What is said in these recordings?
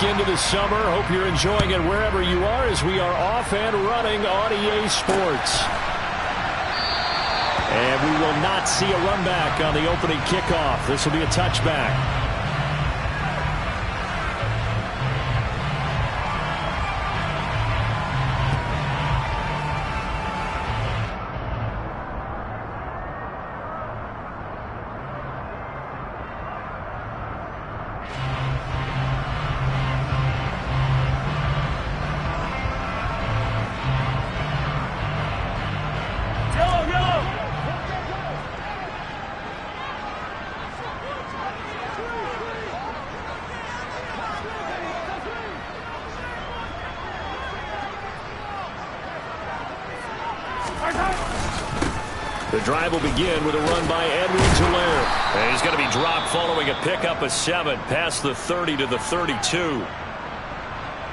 week into the summer. Hope you're enjoying it wherever you are as we are off and running on EA Sports. And we will not see a run back on the opening kickoff. This will be a touchback. The drive will begin with a run by Edwards-Helaire. And he's going to be dropped following a pickup of 7 past the 30 to the 32.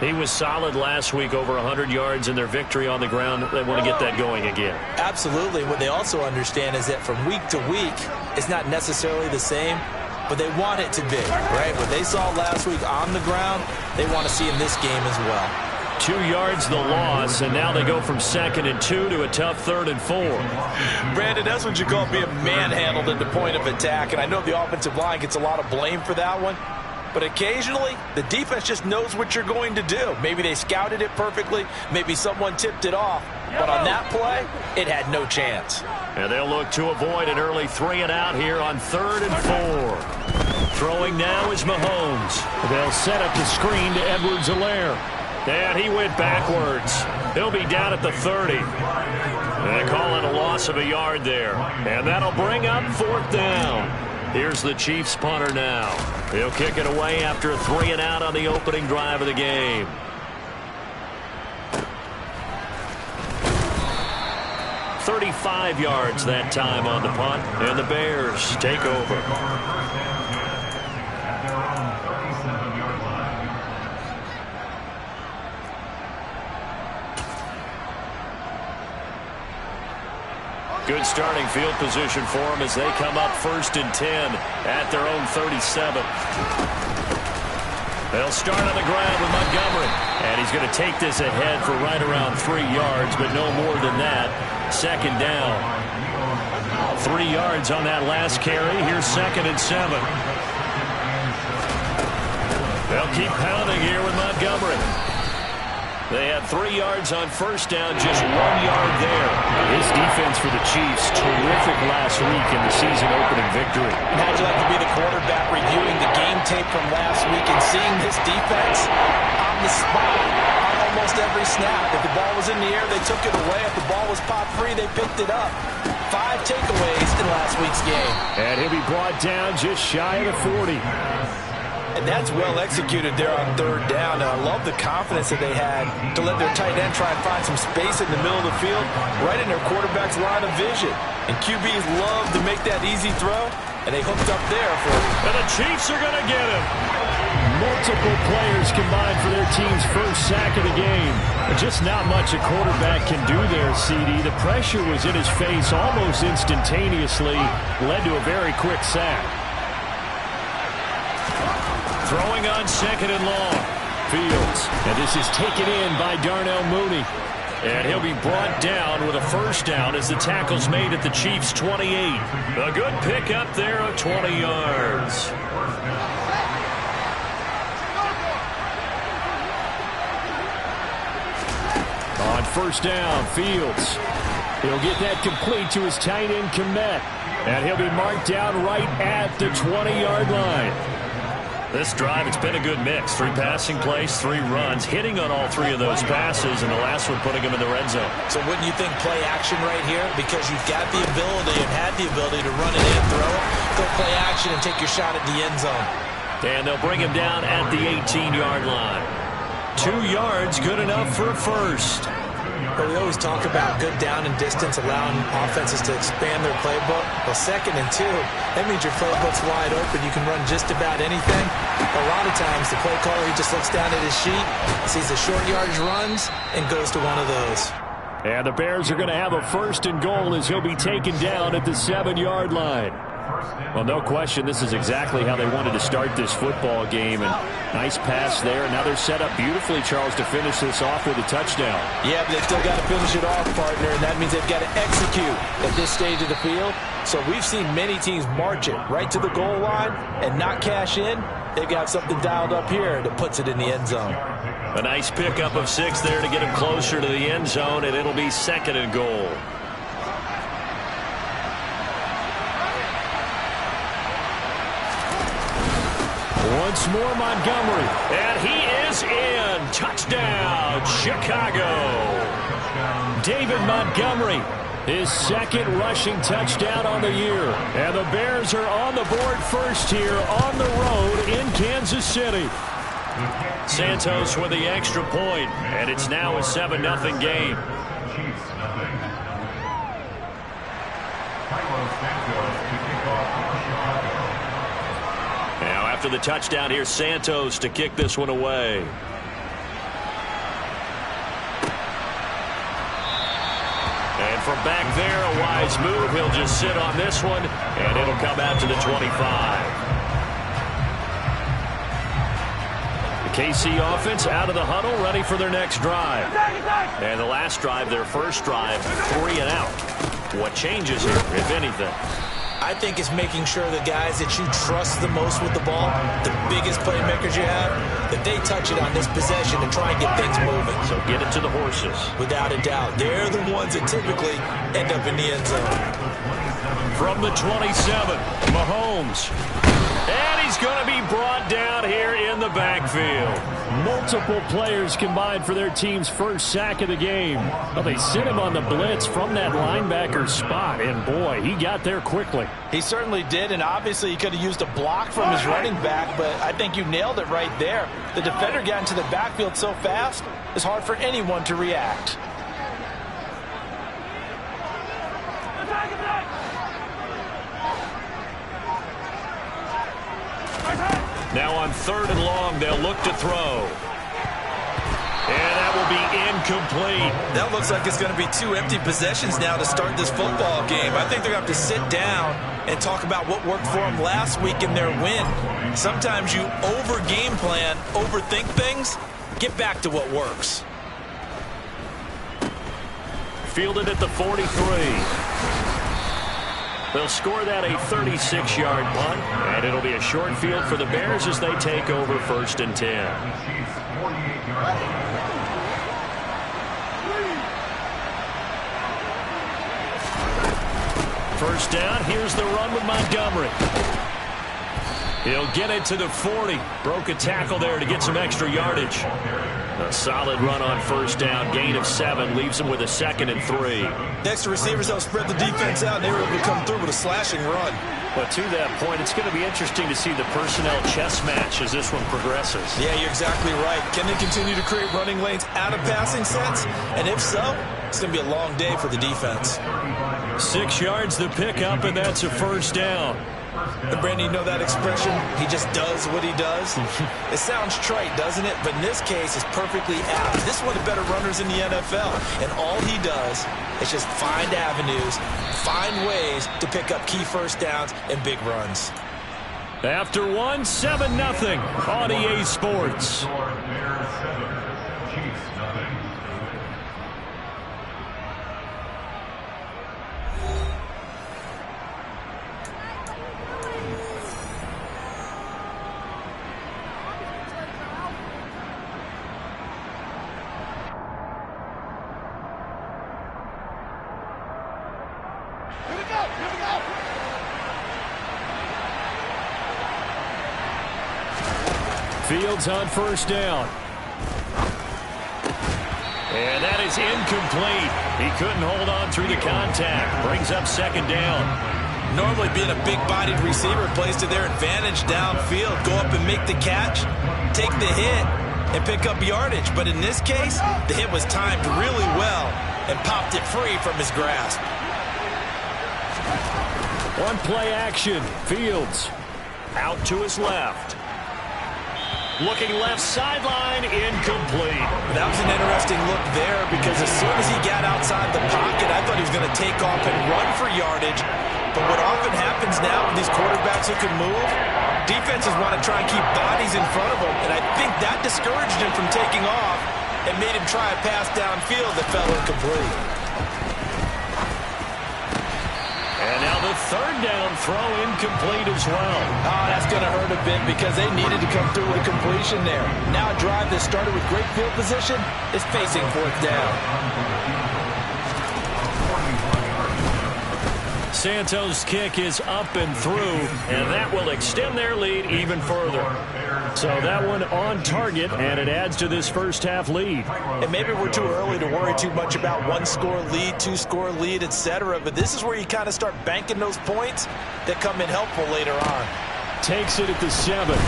He was solid last week, over 100 yards in their victory on the ground. They want to get that going again. Absolutely. What they also understand is that from week to week, it's not necessarily the same, but they want it to be, right? What they saw last week on the ground, they want to see in this game as well. 2 yards the loss, and now they go from 2nd and 2 to a tough 3rd and 4. Brandon, that's what you call being manhandled at the point of attack, and I know the offensive line gets a lot of blame for that one, but occasionally the defense just knows what you're going to do. Maybe they scouted it perfectly, maybe someone tipped it off, but on that play, it had no chance. And they'll look to avoid an early 3 and out here on 3rd and 4. Throwing now is Mahomes. They'll set up the screen to Edwards-Helaire. And he went backwards. He'll be down at the 30. They call it a loss of a yard there. And that'll bring up 4th down. Here's the Chiefs punter now. He'll kick it away after a 3 and out on the opening drive of the game. "35 yards that time on the punt. And the Bears take over. Good starting field position for them as they come up 1st and 10 at their own 37. They'll start on the ground with Montgomery. And he's going to take this ahead for right around 3 yards, but no more than that. 2nd down. 3 yards on that last carry. Here's 2nd and 7. They'll keep pounding here with Montgomery. They had 3 yards on 1st down, just 1 yard there. His defense for the Chiefs, terrific last week in the season-opening victory. How'd you like to be the quarterback reviewing the game tape from last week and seeing this defense on the spot on almost every snap? If the ball was in the air, they took it away. If the ball was popped free, they picked it up. 5 takeaways in last week's game. And he'll be brought down just shy of the 40. And that's well executed there on 3rd down. Now, I love the confidence that they had to let their tight end try and find some space in the middle of the field, right in their quarterback's line of vision. And QBs love to make that easy throw, and they hooked up there for it. And the Chiefs are going to get him. Multiple players combined for their team's first sack of the game. Just not much a quarterback can do there, CD. The pressure was in his face almost instantaneously, led to a very quick sack. Throwing on 2nd and long. Fields. And this is taken in by Darnell Mooney. And he'll be brought down with a 1st down as the tackle's made at the Chiefs' 28. A good pickup there of 20 yards. On 1st down, Fields. He'll get that complete to his tight end, Kmet. And he'll be marked down right at the 20-yard line. This drive, it's been a good mix. 3 passing plays, 3 runs, hitting on all 3 of those passes, and the last one putting him in the red zone. So wouldn't you think play action right here? Because you've got the ability and had the ability to run it in, throw it, go play action and take your shot at the end zone. And they'll bring him down at the 18-yard line. 2 yards, good enough for a 1st. But we always talk about good down and distance, allowing offenses to expand their playbook. Well, 2nd and 2, that means your playbook's wide open. You can run just about anything. A lot of times, the play caller, he just looks down at his sheet, sees the short yardage runs, and goes to one of those. And the Bears are going to have a 1st and goal as he'll be taken down at the 7-yard line. Well, no question, this is exactly how they wanted to start this football game. And nice pass there. And now they're set up beautifully, Charles, to finish this off with a touchdown. Yeah, but they still got to finish it off, partner, and that means they've got to execute at this stage of the field. So we've seen many teams march it right to the goal line and not cash in. They've got something dialed up here that puts it in the end zone. A nice pickup of 6 there to get him closer to the end zone, and it'll be 2nd and goal. Once more, Montgomery. And he is in. Touchdown, Chicago. David Montgomery, his 2nd rushing touchdown on the year. And the Bears are on the board first here on the road in Kansas City. Santos with the extra point, and it's now a 7-0 game. Now after the touchdown, here's Santos to kick this one away. And from back there, a wise move. He'll just sit on this one, and it'll come out to the 25. The KC offense out of the huddle, ready for their next drive. And the last drive, their first drive, 3 and out. What changes here, if anything? I think it's making sure the guys that you trust the most with the ball, the biggest playmakers you have, that they touch it on this possession and try and get things moving. So get it to the horses. Without a doubt. They're the ones that typically end up in the end zone. From the 27, Mahomes. And he's going to be brought down here in the backfield. Multiple players combined for their team's first sack of the game. Well, they sent him on the blitz from that linebacker spot, and boy, he got there quickly. He certainly did, and obviously he could have used a block from his running back, but I think you nailed it right there. The defender got into the backfield so fast, it's hard for anyone to react. Now on 3rd and long, they'll look to throw. And that will be incomplete. That looks like it's going to be 2 empty possessions now to start this football game. I think they're going to have to sit down and talk about what worked for them last week in their win. Sometimes you over-game plan, overthink things. Get back to what works. Fielded at the 43. They'll score that a 36-yard punt, and it'll be a short field for the Bears as they take over 1st and 10. First down, here's the run with Montgomery. He'll get it to the 40. Broke a tackle there to get some extra yardage. A solid run on first down. Gain of 7 leaves him with a 2nd and 3. Next to receivers, they'll spread the defense out, and they were able to come through with a slashing run. But to that point, it's going to be interesting to see the personnel chess match as this one progresses. Yeah, you're exactly right. Can they continue to create running lanes out of passing sets? And if so, it's going to be a long day for the defense. 6 yards the pickup, and that's a first down. And Brandon, you know that expression? He just does what he does. It sounds trite, doesn't it? But in this case, it's perfectly apt. This is one of the better runners in the NFL. And all he does is just find avenues, find ways to pick up key first downs and big runs. After 1, 7-0 on EA Sports. Fields on first down. And that is incomplete. He couldn't hold on through the contact. Brings up 2nd down. Normally being a big-bodied receiver plays to their advantage downfield. Go up and make the catch, take the hit, and pick up yardage. But in this case, the hit was timed really well and popped it free from his grasp. One play action. Fields out to his left. Looking left sideline, incomplete. That was an interesting look there because as soon as he got outside the pocket, I thought he was going to take off and run for yardage. But what often happens now with these quarterbacks who can move, defenses want to try and keep bodies in front of them. And I think that discouraged him from taking off and made him try a pass downfield that fell incomplete. And now the third down throw incomplete as well. Oh, that's going to hurt a bit because they needed to come through with a completion there. Now a drive that started with great field position is facing fourth down. Santos' kick is up and through, and that will extend their lead even further. So that one on target, and it adds to this first half lead. And maybe we're too early to worry too much about one-score lead, two-score lead, etc. But this is where you kind of start banking those points that come in helpful later on. Takes it at the 7.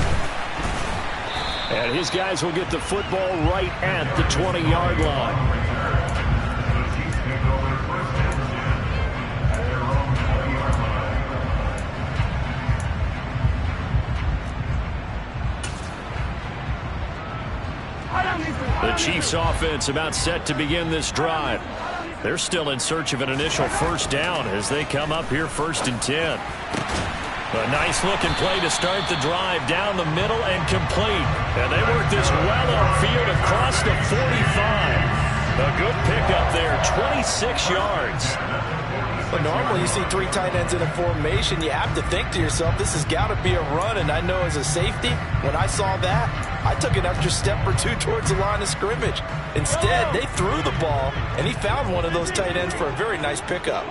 And his guys will get the football right at the 20-yard line. The Chiefs offense about set to begin this drive. They're still in search of an initial first down as they come up here 1st and 10. A nice looking play to start the drive down the middle and complete. And they work this well upfield across the 45. A good pickup there, 26 yards. But normally you see 3 tight ends in a formation, you have to think to yourself, this has got to be a run. And I know as a safety, when I saw that, I took an extra step or two towards the line of scrimmage. Instead, they threw the ball, and he found one of those tight ends for a very nice pickup.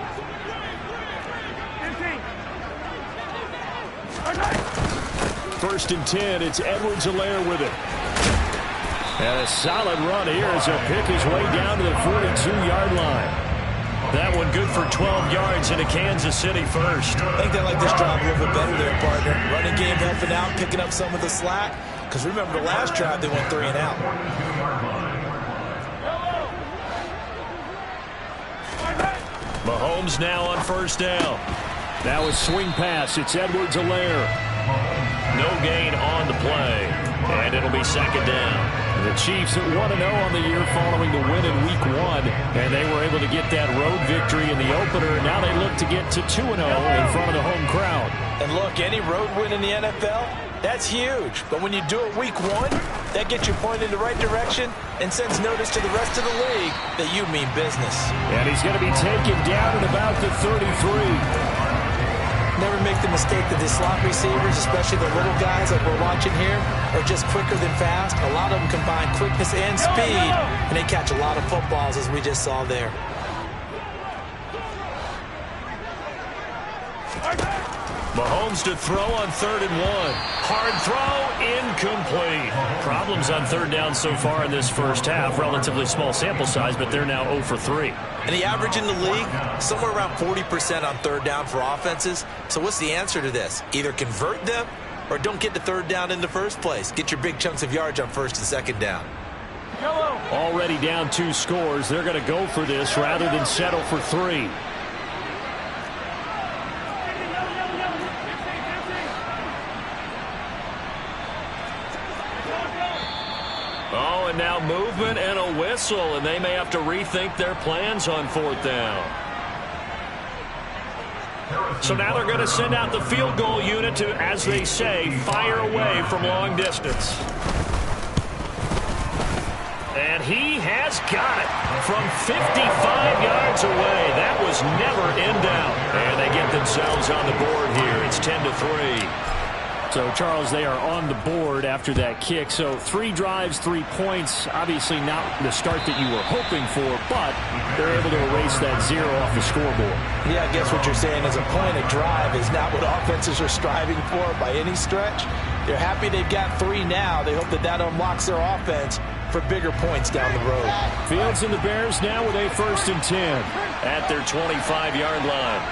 First and 10, it's Edwards-Helaire with it. And a solid run here as he'll pick his way down to the 42-yard line. That one good for 12 yards into Kansas City first. I think they like this drive a little bit better there, partner. Running game helping out, picking up some of the slack. Because remember, the last drive they went 3 and out. Mahomes now on first down. Now a swing pass. It's Edwards-Helaire. No gain on the play. And it'll be second down. The Chiefs 1-0 on the year following the win in Week 1. And they were able to get that road victory in the opener. And now they look to get to 2-0 in front of the home crowd. And look, any road win in the NFL, that's huge. But when you do it Week 1, that gets you pointed in the right direction and sends notice to the rest of the league that you mean business. And he's going to be taken down at about the 33. Never make the mistake that the slot receivers, especially the little guys like we're watching here, are just quicker than fast. A lot of them combine quickness and speed, and they catch a lot of footballs, as we just saw there. Mahomes to throw on 3rd and 1. Hard throw, incomplete. Problems on 3rd down so far in this first half. Relatively small sample size, but they're now 0 for 3. And the average in the league, somewhere around 40% on 3rd down for offenses. So what's the answer to this? Either convert them or don't get the 3rd down in the first place. Get your big chunks of yards on 1st and 2nd down. Already down 2 scores. They're going to go for this rather than settle for 3. Oh, and now movement and a whistle, and they may have to rethink their plans on 4th down. So now they're going to send out the field goal unit to, as they say, fire away from long distance. And he has got it from 55 yards away. That was never in doubt. And they get themselves on the board here. It's 10-3. So, Charles, they are on the board after that kick. So 3 drives, 3 points. Obviously not the start that you were hoping for, but they're able to erase that 0 off the scoreboard. Yeah, I guess what you're saying is a point of drive is not what offenses are striving for by any stretch. They're happy they've got 3 now. They hope that that unlocks their offense for bigger points down the road. Fields and the Bears now with a 1st and 10 at their 25-yard line.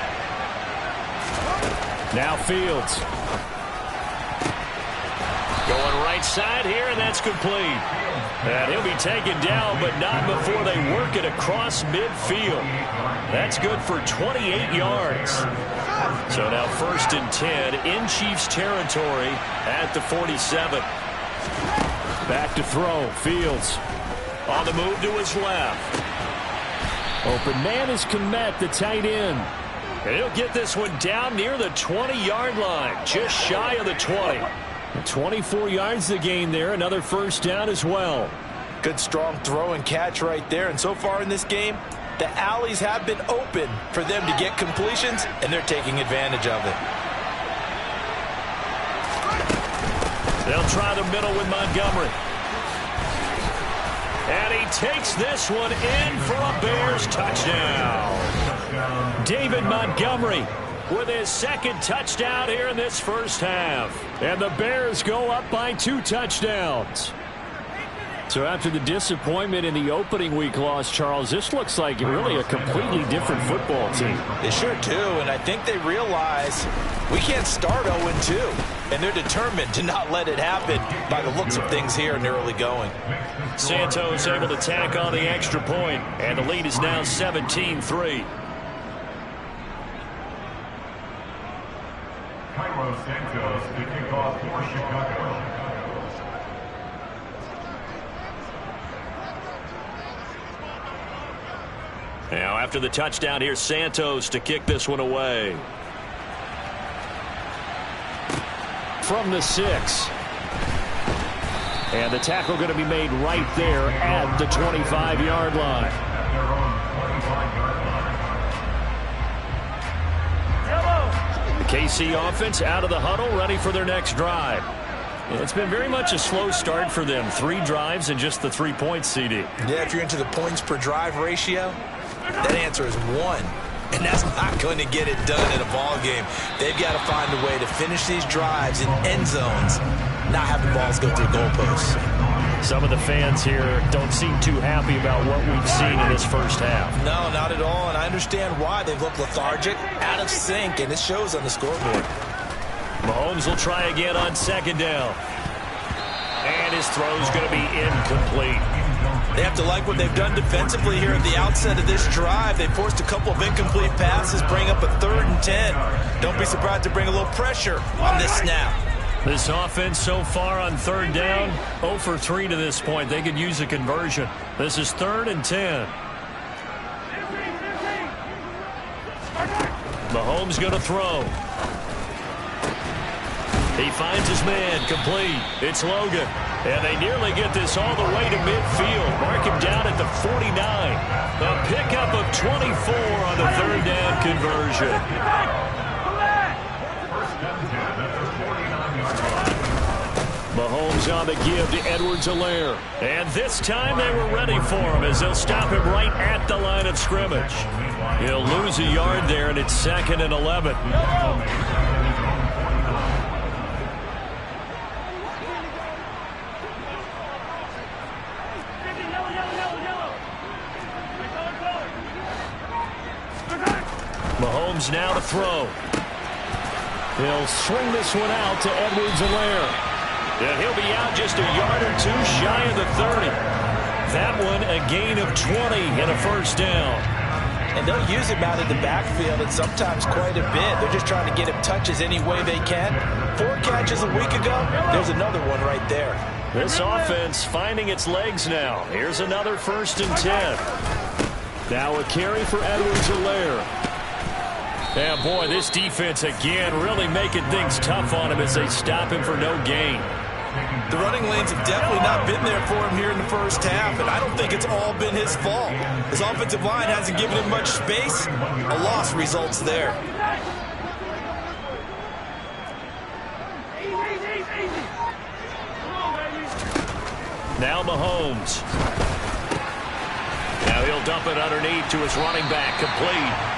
Now Fields. Going right side here, and that's complete. And he'll be taken down, but not before they work it across midfield. That's good for 28 yards. So now 1st and 10 in Chiefs territory at the 47. Back to throw. Fields on the move to his left. Open man is Kmet, the tight end. And he'll get this one down near the 20-yard line, just shy of the 20. 24 yards the gain there, another first down as well. Good strong throw and catch right there. And so far in this game, the alleys have been open for them to get completions, and they're taking advantage of it. They'll try the middle with Montgomery. And he takes this one in for a Bears touchdown. David Montgomery with his second touchdown here in this first half. And the Bears go up by 2 touchdowns. So after the disappointment in the opening week loss, Charles, this looks like really a completely different football team. They sure do, and I think they realize we can't start 0-2, and they're determined to not let it happen by the looks of things here in the early going. Santos able to tack on the extra point, and the lead is now 17-3. Cairo Santos to kick off for Chicago. Now after the touchdown, here's Santos to kick this one away. From the 6. And the tackle going to be made right there at the 25-yard line. The KC offense out of the huddle, ready for their next drive. It's been very much a slow start for them. 3 drives and just the 3 points, CD. Yeah, if you're into the points per drive ratio, that answer is 1. And that's not going to get it done in a ball game. They've got to find a way to finish these drives in end zones, not have the balls go through goalposts. Some of the fans here don't seem too happy about what we've seen in this first half. No, not at all, and I understand why. They've looked lethargic, out of sync, and it shows on the scoreboard. Mahomes will try again on second down. And his throw's going to be incomplete. They have to like what they've done defensively here at the outset of this drive. They forced a couple of incomplete passes, bring up a 3rd and 10. Don't be surprised to bring a little pressure on this snap. This offense so far on 3rd down, 0 for 3 to this point. They could use a conversion. This is 3rd and 10. Mahomes going to throw. He finds his man, complete. It's Logan. And they nearly get this all the way to midfield. Mark him down at the 49. A pickup of 24 on the 3rd down conversion. Mahomes on the give to Edwards-Helaire. And this time they were ready for him as they'll stop him right at the line of scrimmage. He'll lose a yard there, and it's 2nd and 11. Mahomes now to throw. He'll swing this one out to Edwards-Helaire. And he'll be out just a yard or 2 shy of the 30. That one a gain of 20 and a first down. And they'll use him out in the backfield, and sometimes quite a bit. They're just trying to get him touches any way they can. 4 catches a week ago. There's another one right there. This offense finding its legs now. Here's another 1st and 10. Now a carry for Edwards-Helaire. Yeah, boy, this defense again really making things tough on him as they stop him for no gain. The running lanes have definitely not been there for him here in the first half, and I don't think it's all been his fault. His offensive line hasn't given him much space. A loss results there. Now Mahomes. Now he'll dump it underneath to his running back, complete.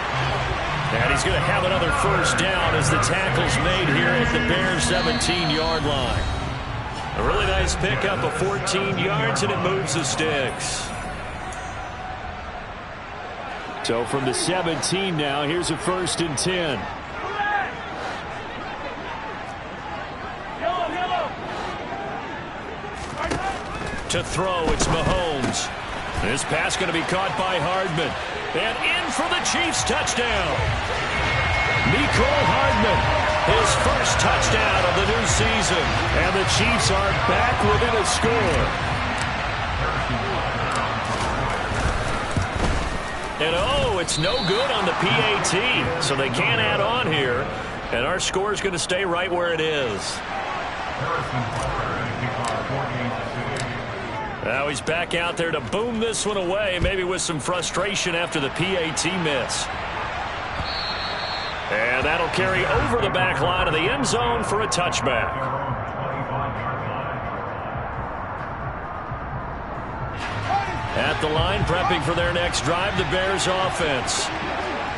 And he's going to have another first down as the tackle's made here at the Bears' 17-yard line. A really nice pickup of 14 yards, and it moves the sticks. So from the 17 now, here's a 1st and 10. To throw, it's Mahomes. This pass going to be caught by Hardman. And in for the Chiefs touchdown. Mecole Hardman his first touchdown of the new season. And the Chiefs are back within a score. And oh, it's no good on the PAT, so they can't add on here. And our score is going to stay right where it is. Now he's back out there to boom this one away, maybe with some frustration after the PAT miss. And that'll carry over the back line of the end zone for a touchback. At the line, prepping for their next drive, the Bears offense.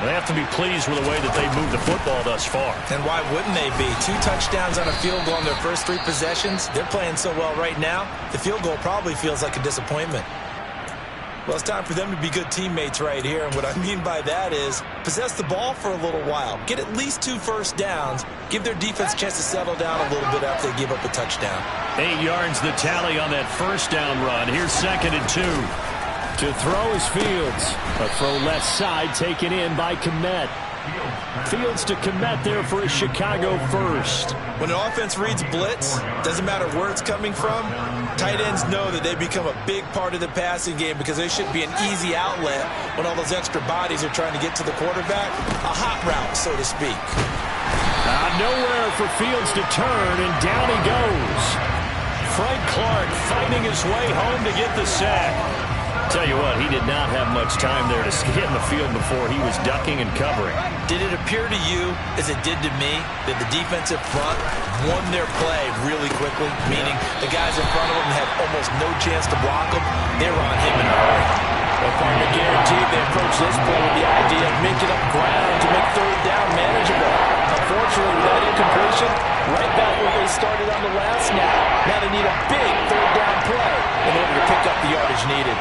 They have to be pleased with the way that they've moved the football thus far. And why wouldn't they be? 2 touchdowns on a field goal in their first 3 possessions. They're playing so well right now, the field goal probably feels like a disappointment. Well, it's time for them to be good teammates right here. And what I mean by that is possess the ball for a little while. Get at least 2 first downs. Give their defense a chance to settle down a little bit after they give up a touchdown. 8 yards the tally on that first down run. Here's 2nd and 2. To throw is Fields. A throw left side taken in by Kmet. Fields to Kmet there for a Chicago first. When an offense reads blitz, doesn't matter where it's coming from, tight ends know that they become a big part of the passing game because they should be an easy outlet when all those extra bodies are trying to get to the quarterback. A hot route, so to speak. Nowhere for Fields to turn, and down he goes. Frank Clark fighting his way home to get the sack. Tell you what, he did not have much time there to get in the field before he was ducking and covering. Did it appear to you, as it did to me, that the defensive front won their play really quickly? Meaning the guys in front of them had almost no chance to block him. They were on him in a hurry. Well, partner guaranteed they approached this play with the idea of making up ground to make 3rd down manageable. Unfortunately, with that incompletion, right back where they started on the last snap. Now they need a big 3rd down play in order to pick up the yardage needed.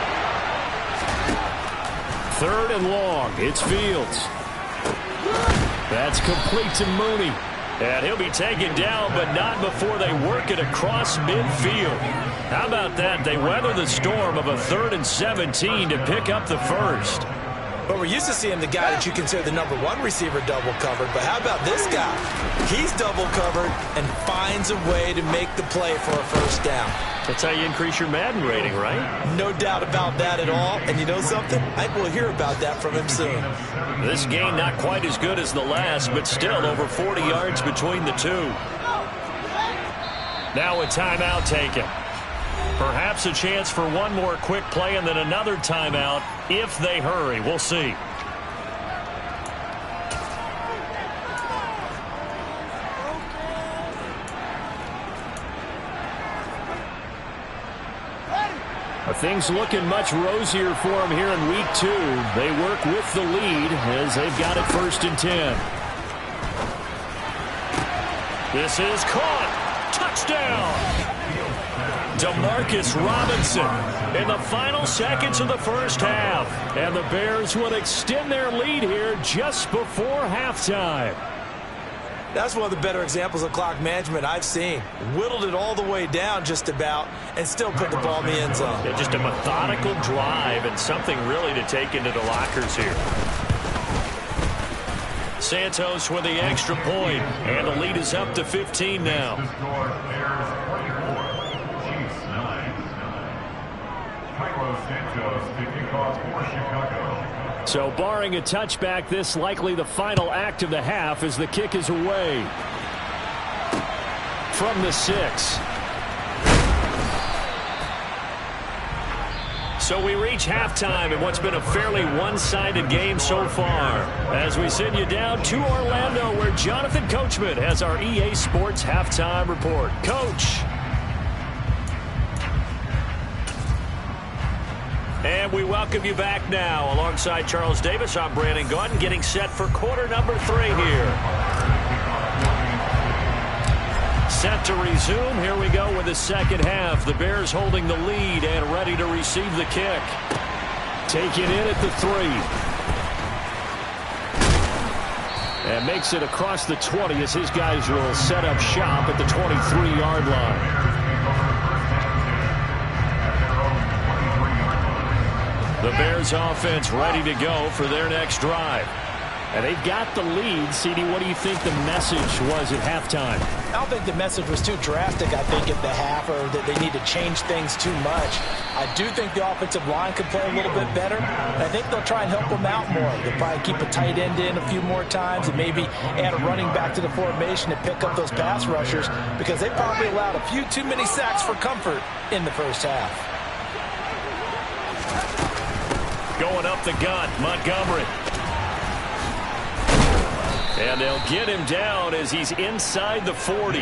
3rd and long. It's Fields. That's complete to Mooney. And he'll be taken down, but not before they work it across midfield. How about that? They weather the storm of a 3rd and 17 to pick up the first. But we're used to seeing the guy that you consider the number 1 receiver double covered. But how about this guy? He's double covered and finds a way to make the play for a first down. That's how you increase your Madden rating, right? No doubt about that at all. And you know something? I think we'll hear about that from him soon. This game not quite as good as the last, but still over 40 yards between the two. Now a timeout taken. Perhaps a chance for one more quick play and then another timeout if they hurry. We'll see. Things looking much rosier for them here in week 2. They work with the lead as they've got it 1st and 10. This is caught. Touchdown. Demarcus Robinson in the final seconds of the first half. And the Bears would extend their lead here just before halftime. That's one of the better examples of clock management I've seen. Whittled it all the way down just about and still put the ball in the end zone. Yeah, just a methodical drive and something really to take into the lockers here. Santos with the extra point, and the lead is up to 15 now. The score, Bears 24, Chiefs 9. Carlos Santos kicking off for Chicago. So barring a touchback, this likely the final act of the half as the kick is away. From the 6. So we reach halftime in what's been a fairly one-sided game so far. As we send you down to Orlando where Jonathan Coachman has our EA Sports Halftime Report. Coach. And we welcome you back now. Alongside Charles Davis, I'm Brandon Gaudin, getting set for quarter number 3 here. Set to resume. Here we go with the second half. The Bears holding the lead and ready to receive the kick. Taken in at the 3. And makes it across the 20 as his guys will set up shop at the 23-yard line. The Bears offense ready to go for their next drive. And they've got the lead. CD, what do you think the message was at halftime? I don't think the message was too drastic, I think, at the half, or that they need to change things too much. I do think the offensive line could play a little bit better, and I think they'll try and help them out more. They'll probably keep a tight end in a few more times and maybe add a running back to the formation to pick up those pass rushers, because they probably allowed a few too many sacks for comfort in the first half. Going up the gut, Montgomery. And they'll get him down as he's inside the 40.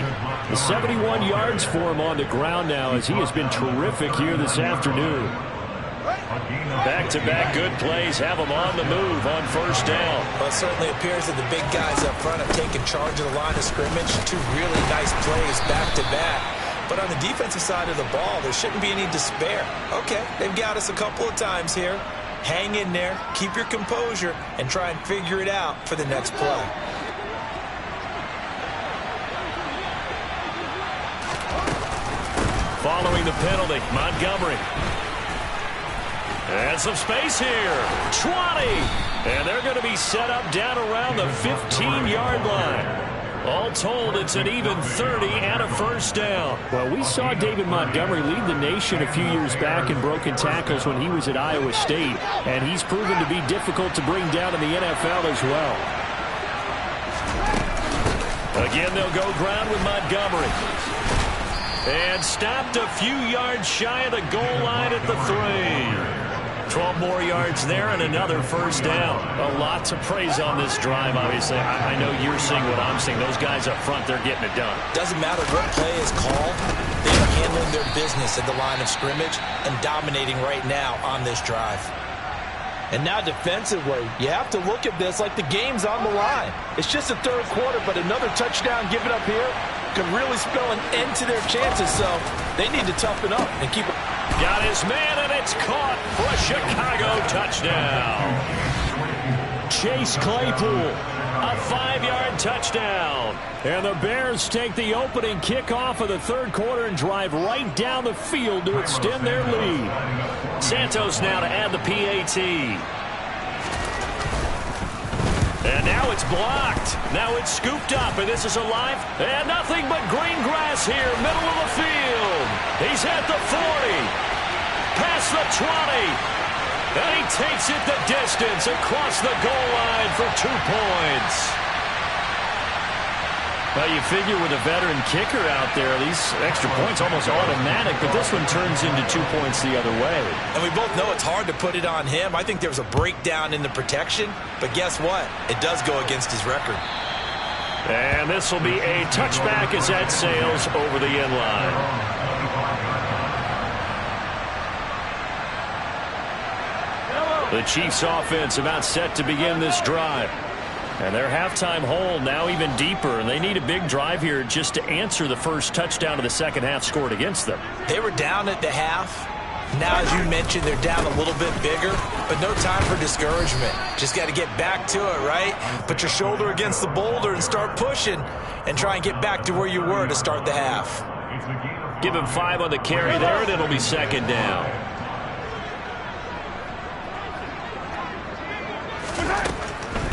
The 71 yards for him on the ground now, as he has been terrific here this afternoon. Back-to-back good plays have him on the move on first down. Well, it certainly appears that the big guys up front have taken charge of the line of scrimmage. Two really nice plays back-to-back. But on the defensive side of the ball, there shouldn't be any despair. Okay, they've got us a couple of times here. Hang in there, keep your composure, and try and figure it out for the next play. Following the penalty, Montgomery. And some space here. 20. And they're going to be set up down around the 15-yard line. All told, it's an even 30 and a first down. Well, we saw David Montgomery lead the nation a few years back in broken tackles when he was at Iowa State, and he's proven to be difficult to bring down in the NFL as well. Again, they'll go ground with Montgomery. And stopped a few yards shy of the goal line at the 3. 12 more yards there and another first down. A lot to praise on this drive, obviously. I know you're seeing what I'm seeing. Those guys up front, they're getting it done. Doesn't matter what play is called. They are handling their business at the line of scrimmage and dominating right now on this drive. And now defensively, you have to look at this like the game's on the line. It's just the third quarter, but another touchdown given up here could really spell an end to their chances. So they need to toughen up and keep it. Got his man, and it's caught for a Chicago touchdown. Chase Claypool, a 5-yard touchdown. And the Bears take the opening kickoff of the third quarter and drive right down the field to extend their lead. Santos now to add the PAT. And now it's blocked. Now it's scooped up, and this is alive. And nothing but green grass here, middle of the field. He's at the 40. Past the 20. And he takes it the distance across the goal line for 2 points. Well, you figure with a veteran kicker out there, these extra points almost automatic, but this one turns into 2 points the other way. And we both know it's hard to put it on him. I think there was a breakdown in the protection, but guess what? It does go against his record. And this will be a touchback as that sails over the end line. The Chiefs offense about set to begin this drive. And their halftime hole now even deeper, and they need a big drive here just to answer the first touchdown of the second half scored against them. They were down at the half. Now, as you mentioned, they're down a little bit bigger, but no time for discouragement. Just got to get back to it, right? Put your shoulder against the boulder and start pushing and try and get back to where you were to start the half. Give him 5 on the carry there, and it'll be second down.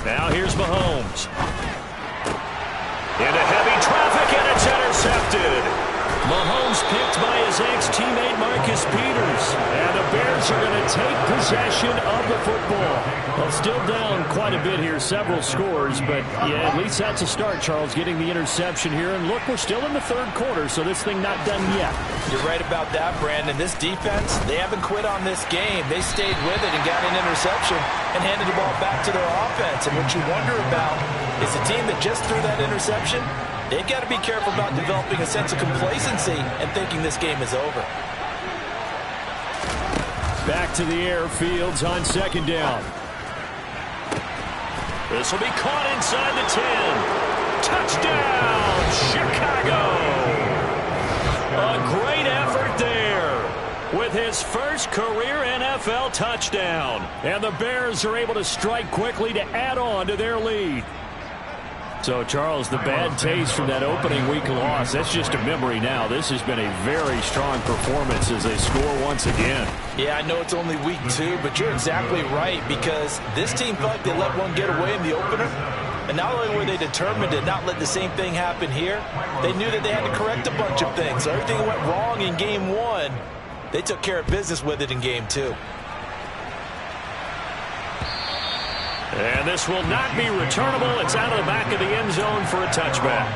Now here's Mahomes. Into heavy traffic, and it's intercepted. Mahomes picked by his ex-teammate Marcus Peters. And the Bears are going to take possession of the football. Well, still down quite a bit here, several scores, but yeah, at least that's a start, Charles, getting the interception here. And look, we're still in the third quarter, so this thing not done yet. You're right about that, Brandon. This defense, they haven't quit on this game. They stayed with it and got an interception and handed the ball back to their offense. And what you wonder about is the team that just threw that interception, they've got to be careful about developing a sense of complacency and thinking this game is over. Back to the air, Fields on second down. This will be caught inside the 10. Touchdown, Chicago! A great effort there with his first career NFL touchdown. And the Bears are able to strike quickly to add on to their lead. So, Charles, the bad taste from that opening week loss, that's just a memory now. This has been a very strong performance as they score once again. Yeah, I know it's only week 2, but you're exactly right, because this team felt like they let one get away in the opener. And not only were they determined to not let the same thing happen here, they knew that they had to correct a bunch of things. So everything that went wrong in game 1, they took care of business with it in game 2. And this will not be returnable. It's out of the back of the end zone for a touchback.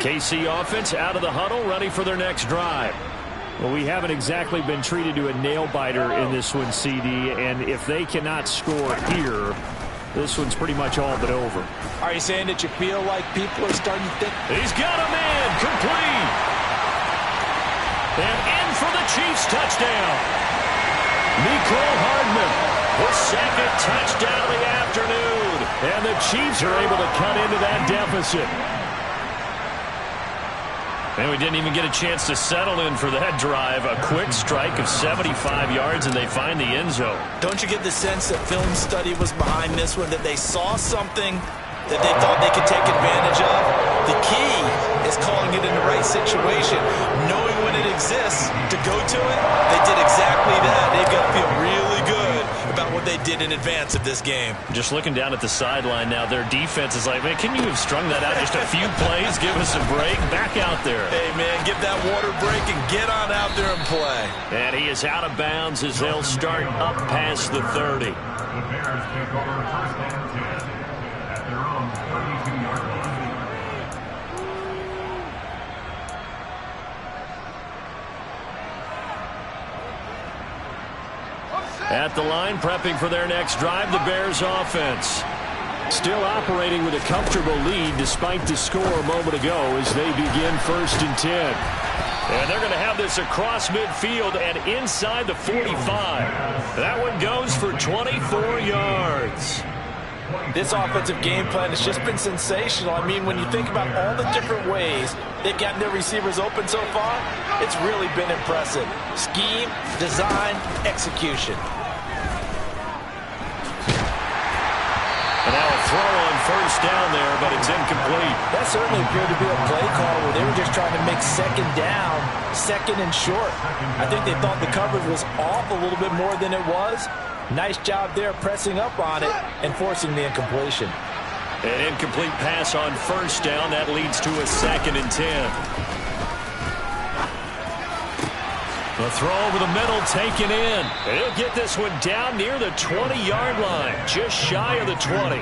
KC offense out of the huddle, ready for their next drive. Well, we haven't exactly been treated to a nail-biter in this one, CD, and if they cannot score here, this one's pretty much all but over. Are you saying that you feel like people are starting to think? He's got a man, complete. And in for the Chiefs touchdown. Mecole Hardman, the second touchdown of the afternoon. And the Chiefs are able to cut into that deficit. And we didn't even get a chance to settle in for that drive. A quick strike of 75 yards, and they find the end zone. Don't you get the sense that film study was behind this one, that they saw something that they thought they could take advantage of? The key is calling it in the right situation, knowing when it exists to go to it. They did exactly that. They've got to feel really good about what they did in advance of this game. Just looking down at the sideline now, their defense is like, man, can you have strung that out just a few plays? Give us a break. Back out there. Hey, man, give that water break and get on out there and play. And he is out of bounds as they'll start up past the 30. The Bears take over first and 10 at their own 32-yard line. At the line, prepping for their next drive, the Bears offense. Still operating with a comfortable lead despite the score a moment ago as they begin first and 10. And they're going to have this across midfield and inside the 45. That one goes for 24 yards. This offensive game plan has just been sensational. I mean, when you think about all the different ways they've gotten their receivers open so far, it's really been impressive. Scheme, design, execution. And now a throw on first down there, but it's incomplete. That certainly appeared to be a play call where they were just trying to make second down, second and short. I think they thought the coverage was off a little bit more than it was. Nice job there pressing up on it and forcing the incompletion. An incomplete pass on first down. That leads to a second and 10. The throw over the middle taken in. He'll get this one down near the 20-yard line. Just shy of the 20.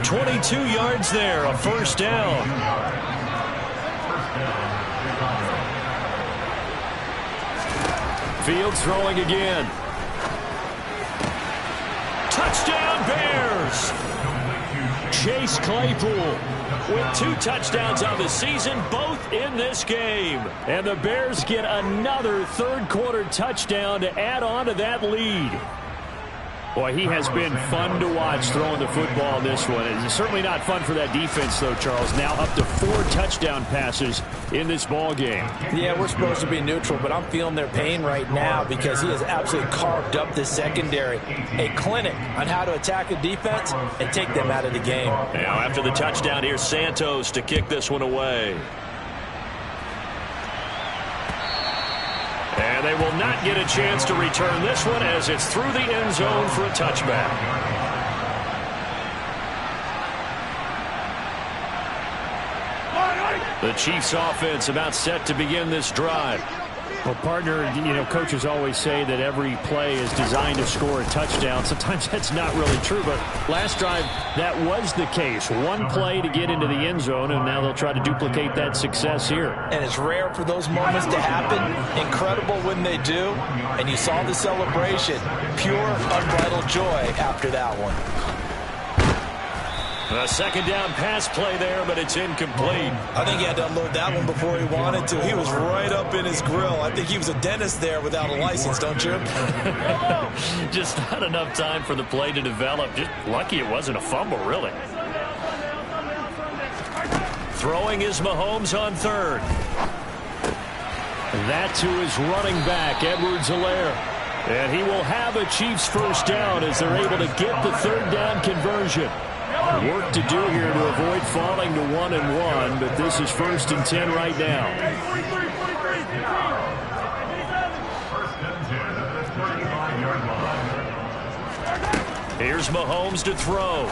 22 yards there, a first down. Fields throwing again. Touchdown Bears! Chase Claypool with 2 touchdowns on the season, both in this game. And the Bears get another third-quarter touchdown to add on to that lead. Boy, he has been fun to watch throwing the football in this one. It's certainly not fun for that defense, though, Charles. Now up to 4 touchdown passes in this ball game. Yeah, we're supposed to be neutral, but I'm feeling their pain right now because he has absolutely carved up the secondary. A clinic on how to attack a defense and take them out of the game. Now after the touchdown, here's Santos to kick this one away. And they will not get a chance to return this one as it's through the end zone for a touchback. The Chiefs offense about set to begin this drive. Well, partner, you know, coaches always say that every play is designed to score a touchdown. Sometimes that's not really true, but last drive, that was the case. One play to get into the end zone, and now they'll try to duplicate that success here. And it's rare for those moments to happen. Incredible when they do. And you saw the celebration. Pure, unbridled joy after that one. A second down pass play there, but it's incomplete. I think he had to unload that one before he wanted to. He was right up in his grill. I think he was a dentist there without a license, don't you? Just not enough time for the play to develop. Just lucky it wasn't a fumble, really. Throwing is Mahomes on third. That to his running back, Edwards-Helaire. And he will have a Chiefs first down as they're able to get the third down conversion. Work to do here to avoid falling to 1-1, but this is 1st and 10 right now. Here's Mahomes to throw.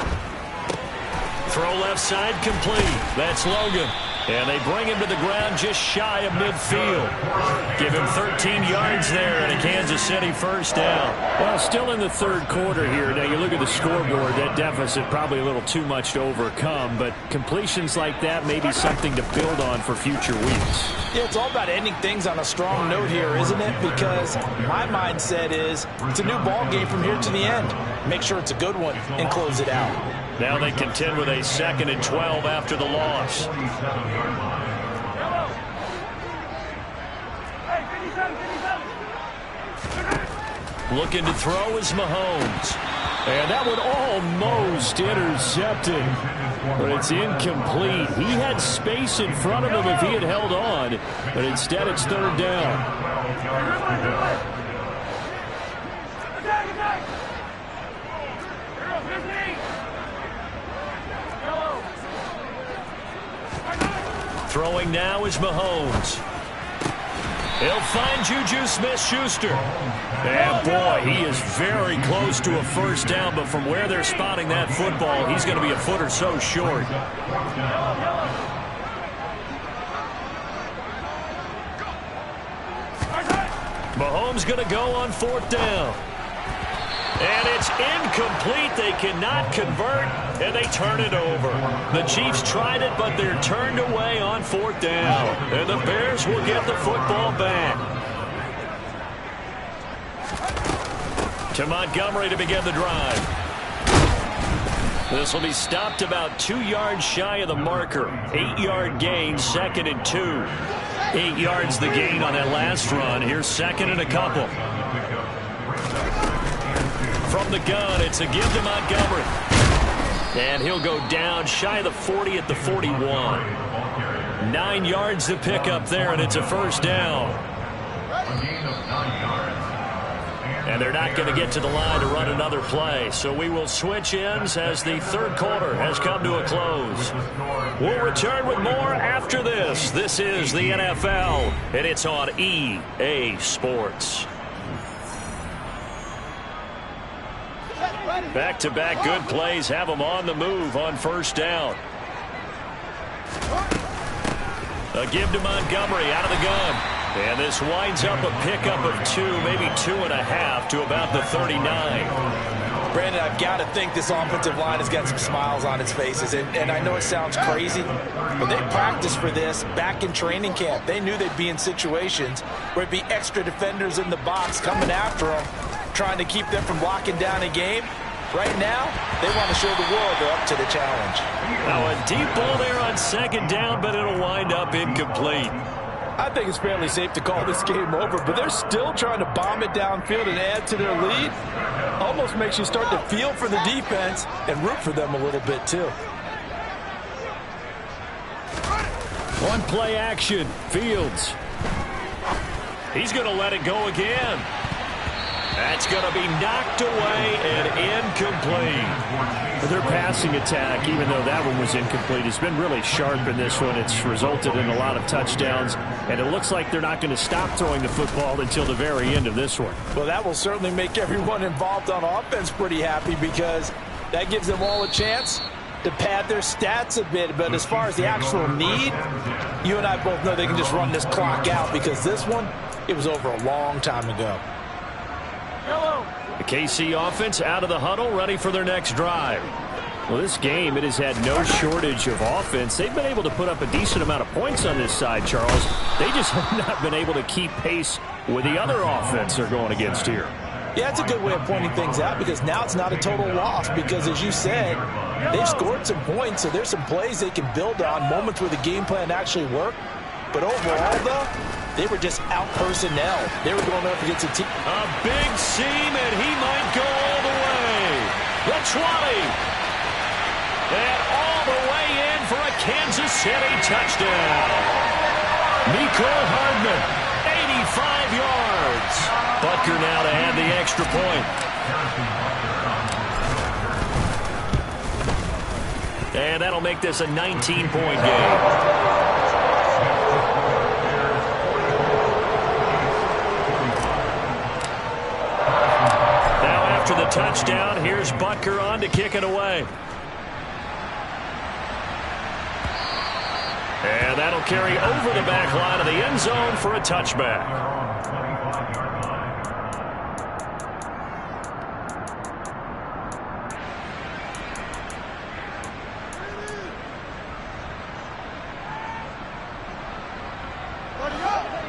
Throw left side complete. That's Logan. And they bring him to the ground just shy of midfield. Give him 13 yards there and a Kansas City first down. Well, still in the third quarter here. Now, you look at the scoreboard, that deficit probably a little too much to overcome. But completions like that may be something to build on for future weeks. Yeah, it's all about ending things on a strong note here, isn't it? Because my mindset is it's a new ball game from here to the end. Make sure it's a good one and close it out. Now they contend with a 2nd and 12 after the loss. Looking to throw is Mahomes. And that one almost intercepted. But it's incomplete. He had space in front of him if he had held on. But instead it's third down. Throwing now is Mahomes. He'll find Juju Smith-Schuster. And boy, he is very close to a first down, but from where they're spotting that football, he's going to be a foot or so short. Mahomes going to go on 4th down. And it's incomplete. They cannot convert, and they turn it over. The Chiefs tried it, but they're turned away on 4th down. And the Bears will get the football back. To Montgomery to begin the drive. This will be stopped about 2 yards shy of the marker. 8-yard gain, 2nd and 2. 8 yards the gain on that last run. Here's 2nd and a couple. From the gun, it's a give to Montgomery. And he'll go down shy of the 40 at the 41. 9 yards to pick up there, and it's a first down. And they're not going to get to the line to run another play. So we will switch ends as the third quarter has come to a close. We'll return with more after this. This is the NFL, and it's on EA Sports. Back-to-back good plays have them on the move on first down. A give to Montgomery out of the gun. And this winds up a pickup of 2, maybe 2.5 to about the 39. Brandon, I've got to think this offensive line has got some smiles on its faces. And I know it sounds crazy, but they practiced for this back in training camp. They knew they'd be in situations where it'd be extra defenders in the box coming after them, trying to keep them from locking down a game. Right now, they want to show the world they're up to the challenge. Now a deep ball there on 2nd down, but it'll wind up incomplete. I think it's fairly safe to call this game over, but they're still trying to bomb it downfield and add to their lead. Almost makes you start to feel for the defense and root for them a little bit too. One play action, Fields. He's going to let it go again. That's going to be knocked away and incomplete. Their passing attack, even though that one was incomplete, has been really sharp in this one. It's resulted in a lot of touchdowns, and it looks like they're not going to stop throwing the football until the very end of this one. Well, that will certainly make everyone involved on offense pretty happy because that gives them all a chance to pad their stats a bit. But as far as the actual need, you and I both know they can just run this clock out because this one, it was over a long time ago. The KC offense out of the huddle, ready for their next drive. Well, this game, it has had no shortage of offense. They've been able to put up a decent amount of points on this side, Charles. They just have not been able to keep pace with the other offense they're going against here. Yeah, it's a good way of pointing things out because now it's not a total loss because, as you said, they've scored some points, so there's some plays they can build on, moments where the game plan actually worked. But overall, though, they were just out personnel. They were going up against a team. A big seam, and he might go all the way. The 20. And all the way in for a Kansas City touchdown. Mecole Hardman, yards. Butker now to add the extra point. And that'll make this a 19-point game. Now after the touchdown, here's Butker on to kick it away. And that'll carry over the back line of the end zone for a touchback.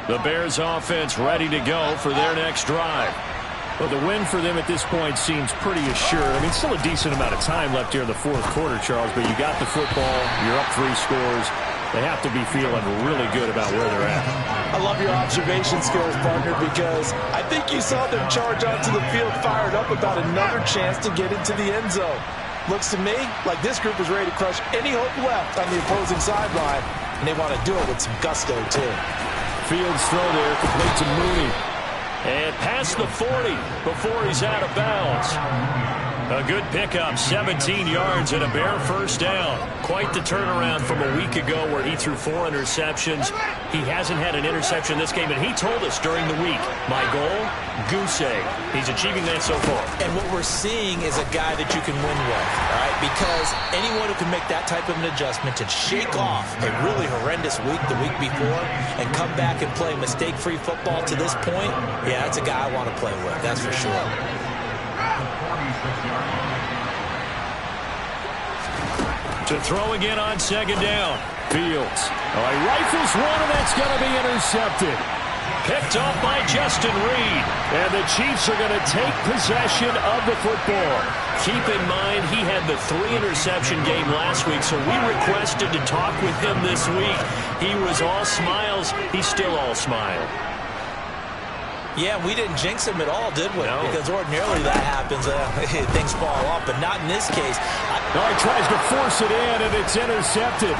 The Bears offense ready to go for their next drive. Well, the win for them at this point seems pretty assured. I mean, still a decent amount of time left here in the fourth quarter, Charles, but you got the football, you're up 3 scores. They have to be feeling really good about where they're at. I love your observation skills, partner, because I think you saw them charge onto the field fired up about another chance to get into the end zone. Looks to me like this group is ready to crush any hope left on the opposing sideline, and they want to do it with some gusto, too. Fields throw there, complete to Mooney. And past the 40 before he's out of bounds. A good pickup, 17 yards and a Bear first down. Quite the turnaround from a week ago where he threw 4 interceptions. He hasn't had an interception this game, and he told us during the week, my goal, goose egg. He's achieving that so far. And what we're seeing is a guy that you can win with, all right? Because anyone who can make that type of an adjustment to shake off a really horrendous week the week before and come back and play mistake-free football to this point, yeah, that's a guy I want to play with, that's for sure. To throw again on second down. Fields. Oh, he rifles one, and that's going to be intercepted. Picked off by Justin Reed. And the Chiefs are going to take possession of the football. Keep in mind, he had the 3-interception game last week, so we requested to talk with him this week. He was all smiles. He's still all smile. Yeah, we didn't jinx him at all, did we? No. Because ordinarily that happens. Things fall off, but not in this case. He tries to force it in, and it's intercepted.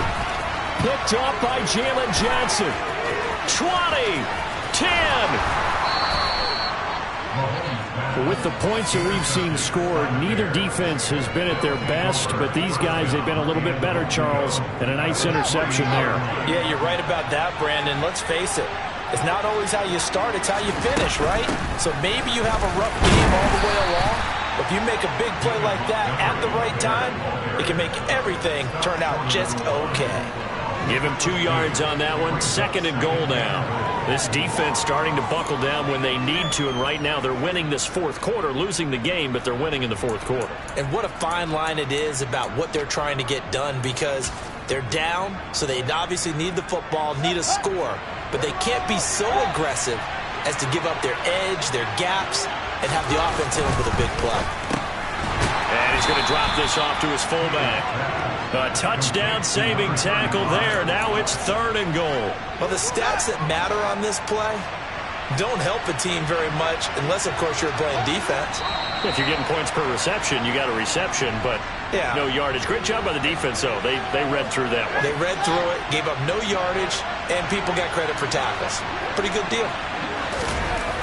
Picked up by Jalen Johnson. 20, 10. With the points that we've seen scored, neither defense has been at their best, but these guys, they've been a little bit better, Charles, and a nice interception there. Yeah, you're right about that, Brandon. Let's face it. It's not always how you start, it's how you finish, right? So maybe you have a rough game all the way along, but if you make a big play like that at the right time, it can make everything turn out just okay. Give him 2 yards on that one. 2nd and goal now. This defense starting to buckle down when they need to, and right now they're winning this fourth quarter, losing the game, but they're winning in the fourth quarter. And what a fine line it is about what they're trying to get done, because they're down, so they obviously need the football, need a score, but they can't be so aggressive as to give up their edge, their gaps, and have the offense hit them with a big play. And he's going to drop this off to his fullback. A touchdown-saving tackle there. Now it's 3rd and goal. Well, the stats that matter on this play don't help a team very much unless, of course, you're playing defense. If you're getting points per reception, you got a reception, but no yardage. Great job by the defense, though. They read through that one. They read through it, gave up no yardage, and people got credit for tackles. Pretty good deal.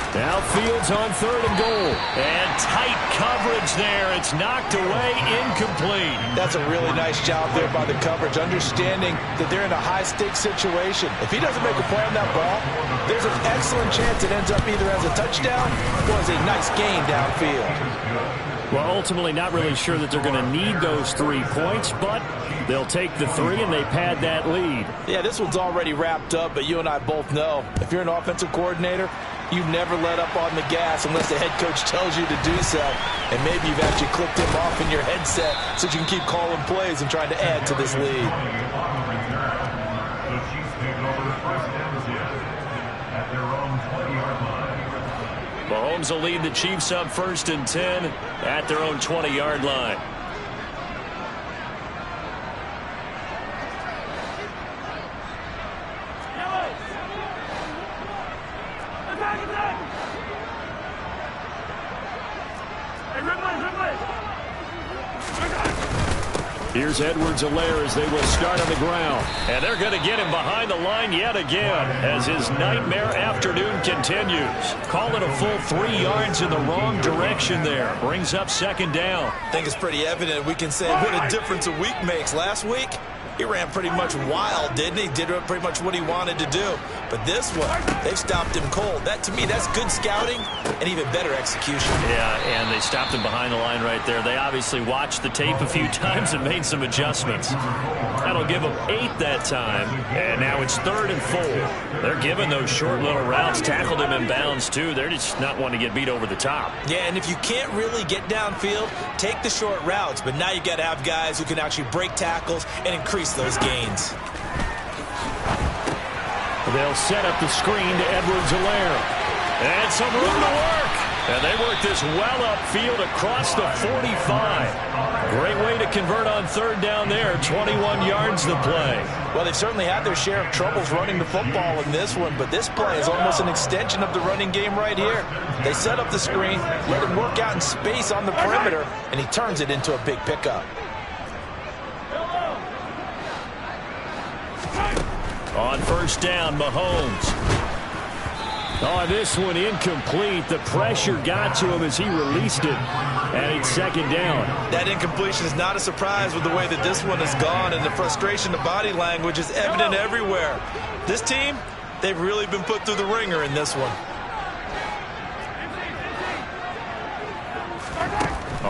Now Fields on 3rd and goal. And tight coverage there. It's knocked away, incomplete. That's a really nice job there by the coverage, understanding that they're in a high-stakes situation. If he doesn't make a play on that ball, there's an excellent chance it ends up either as a touchdown or as a nice gain downfield. Well, ultimately not really sure that they're going to need those 3 points, but they'll take the 3 and they pad that lead. Yeah, this one's already wrapped up, but you and I both know if you're an offensive coordinator, you never let up on the gas unless the head coach tells you to do so. And maybe you've actually clicked him off in your headset so you can keep calling plays and trying to add to this lead. Mahomes will lead the Chiefs up 1st and 10 at their own 20-yard line. Here's Edwards-Helaire as they will start on the ground. And they're going to get him behind the line yet again as his nightmare afternoon continues. Call it a full 3 yards in the wrong direction there. Brings up second down. I think it's pretty evident. We can say what a difference a week makes. Last week, he ran pretty much wild, didn't he? Did pretty much what he wanted to do. But this one, they've stopped him cold. That, to me, that's good scouting and even better execution. Yeah, and they stopped him behind the line right there. They obviously watched the tape a few times and made some adjustments. That'll give them 8 that time. And now it's 3rd and 4. They're giving those short little routes. Tackled him in bounds, too. They're just not wanting to get beat over the top. Yeah, and if you can't really get downfield, take the short routes. But now you got to have guys who can actually break tackles and increase those gains. They'll set up the screen to Edwards-Helaire. And some room to work. And they work this well upfield across the 45. Great way to convert on 3rd down there. 21 yards to play. Well, they've certainly had their share of troubles running the football in this one, but this play is almost an extension of the running game right here. They set up the screen, let him work out in space on the perimeter, and he turns it into a big pickup. On 1st down, Mahomes. Oh, this one incomplete. The pressure got to him as he released it. And it's 2nd down. That incompletion is not a surprise with the way that this one has gone, and the frustration, the body language is evident everywhere. This team, they've really been put through the ringer in this one.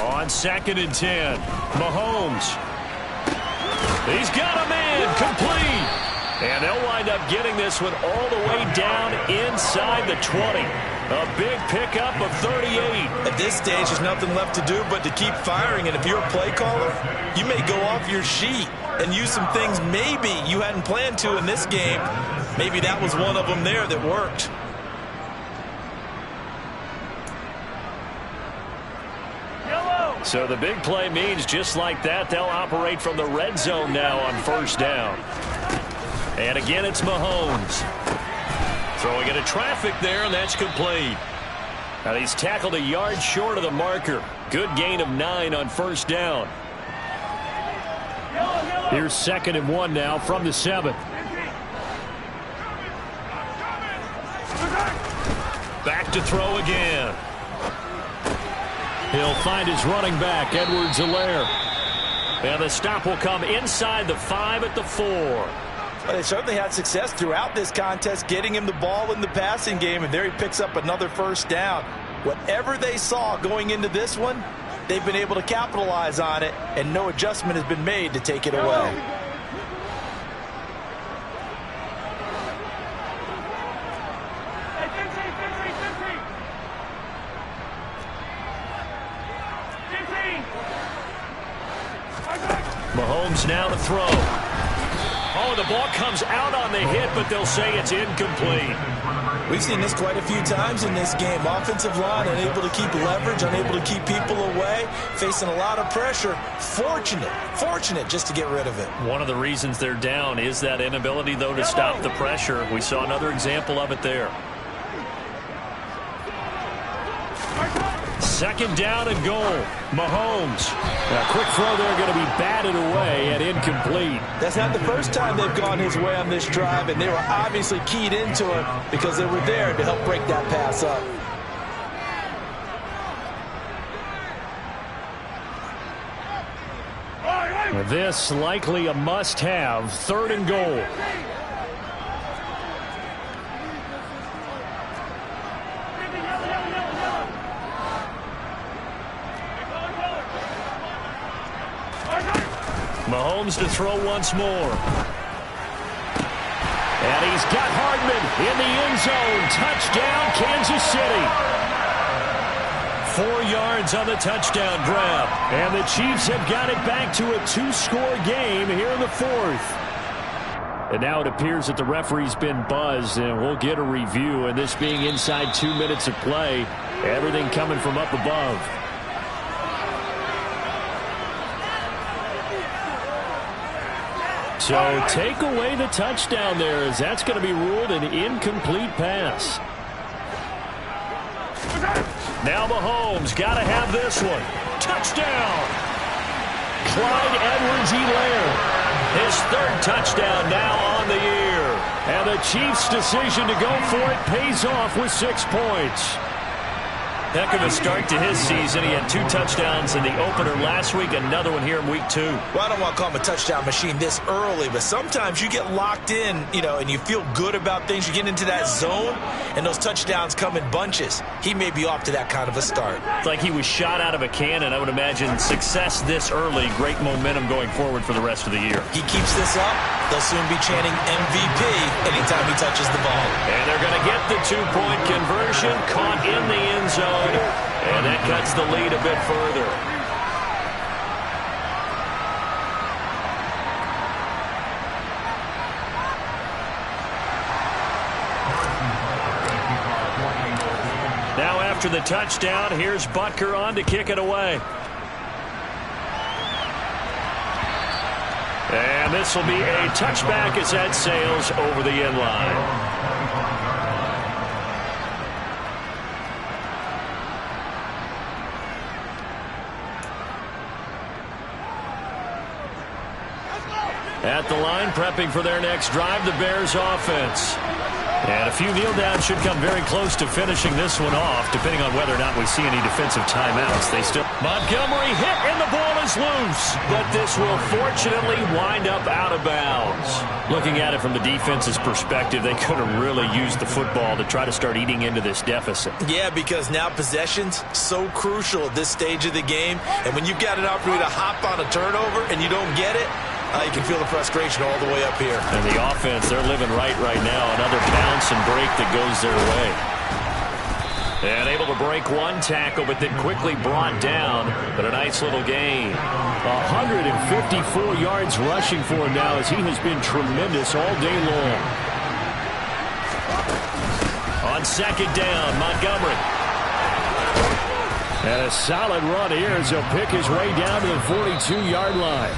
On 2nd and 10, Mahomes. He's got a man, complete. And they'll wind up getting this one all the way down inside the 20. A big pickup of 38. At this stage, there's nothing left to do but to keep firing. And if you're a play caller, you may go off your sheet and use some things maybe you hadn't planned to in this game. Maybe that was one of them there that worked. So the big play means just like that, they'll operate from the red zone now on 1st down. And again, it's Mahomes. Throwing into traffic there, and that's complete. Now he's tackled a yard short of the marker. Good gain of 9 on 1st down. Here's 2nd and 1 now from the 7. Back to throw again. He'll find his running back, Edwards-Helaire. And the stop will come inside the 5 at the 4. Well, they certainly had success throughout this contest, getting him the ball in the passing game, and there he picks up another 1st down. Whatever they saw going into this one, they've been able to capitalize on it, and no adjustment has been made to take it away. Mahomes now to throw. Oh, the ball comes out on the hit, but they'll say it's incomplete. We've seen this quite a few times in this game. Offensive line unable to keep leverage, unable to keep people away, facing a lot of pressure. Fortunate just to get rid of it. One of the reasons they're down is that inability, though, to stop the pressure. We saw another example of it there. 2nd down and goal. Mahomes. A quick throw there going to be batted away and incomplete. That's not the first time they've gone his way on this drive, and they were obviously keyed into it because they were there to help break that pass up. This likely a must-have. 3rd and goal. Mahomes to throw once more. And he's got Hardman in the end zone. Touchdown, Kansas City. 4 yards on the touchdown grab. And the Chiefs have got it back to a 2-score game here in the 4th. And now it appears that the referee's been buzzed, and we'll get a review. And this being inside 2 minutes of play, everything coming from up above. So take away the touchdown there, as that's going to be ruled an incomplete pass. Now Mahomes got to have this one. Touchdown! Clyde Edwards-Helaire. His third touchdown now on the year. And the Chiefs' decision to go for it pays off with 6 points. Heck of a start to his season. He had 2 touchdowns in the opener last week, another one here in week 2. Well, I don't want to call him a touchdown machine this early, but sometimes you get locked in, and you feel good about things. You get into that zone, and those touchdowns come in bunches. He may be off to that kind of a start. It's like he was shot out of a cannon. I would imagine success this early, great momentum going forward for the rest of the year. He keeps this up, they'll soon be chanting MVP anytime he touches the ball. And they're going to get the 2-point conversion, caught in the end zone. And that cuts the lead a bit further. Now after the touchdown, here's Butker on to kick it away. And this will be a touchback as that sails over the end line. At the line, prepping for their next drive, the Bears offense. And a few kneel downs should come very close to finishing this one off, depending on whether or not we see any defensive timeouts. Montgomery hit, and the ball is loose. But this will fortunately wind up out of bounds. Looking at it from the defense's perspective, they could have really used the football to try to start eating into this deficit. Yeah, because now possession's so crucial at this stage of the game. And when you've got an opportunity to hop on a turnover and you don't get it, you can feel the frustration all the way up here. And the offense, they're living right now. Another bounce and break that goes their way. And able to break one tackle, but then quickly brought down. But a nice little gain. 154 yards rushing for him now, as he has been tremendous all day long. On second down, Montgomery. And a solid run here as he'll pick his way down to the 42-yard line.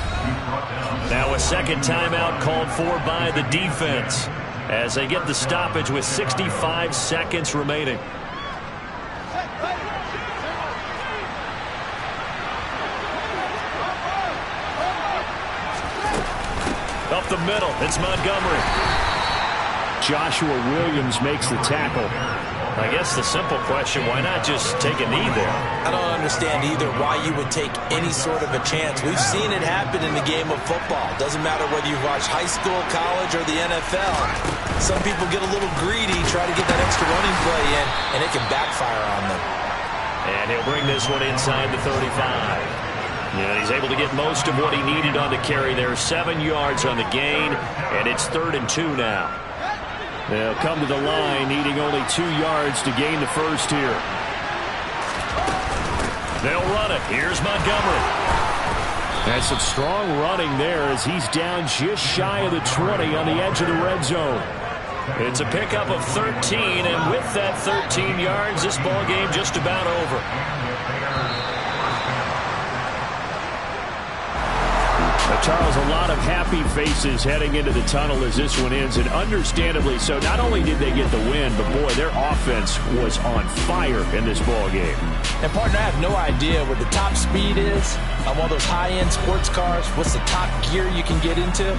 Now a second timeout called for by the defense as they get the stoppage with 65 seconds remaining. Up the middle, it's Montgomery. Joshua Williams makes the tackle. I guess the simple question, why not just take a knee there? I don't understand either why you would take any sort of a chance. We've seen it happen in the game of football. Doesn't matter whether you've watched high school, college, or the NFL. Some people get a little greedy, try to get that extra running play in, and it can backfire on them. And he'll bring this one inside the 35. Yeah, he's able to get most of what he needed on the carry there. 7 yards on the gain, and it's 3rd and 2 now. They'll come to the line, needing only 2 yards to gain the first here. They'll run it. Here's Montgomery. And some strong running there as he's down just shy of the 20 on the edge of the red zone. It's a pickup of 13, and with that 13 yards, this ball game just about over. Charles, a lot of happy faces heading into the tunnel as this one ends, and understandably so. Not only did they get the win, but boy, their offense was on fire in this ball game. And partner, I have no idea what the top speed is on one of those high-end sports cars. What's the top gear you can get into?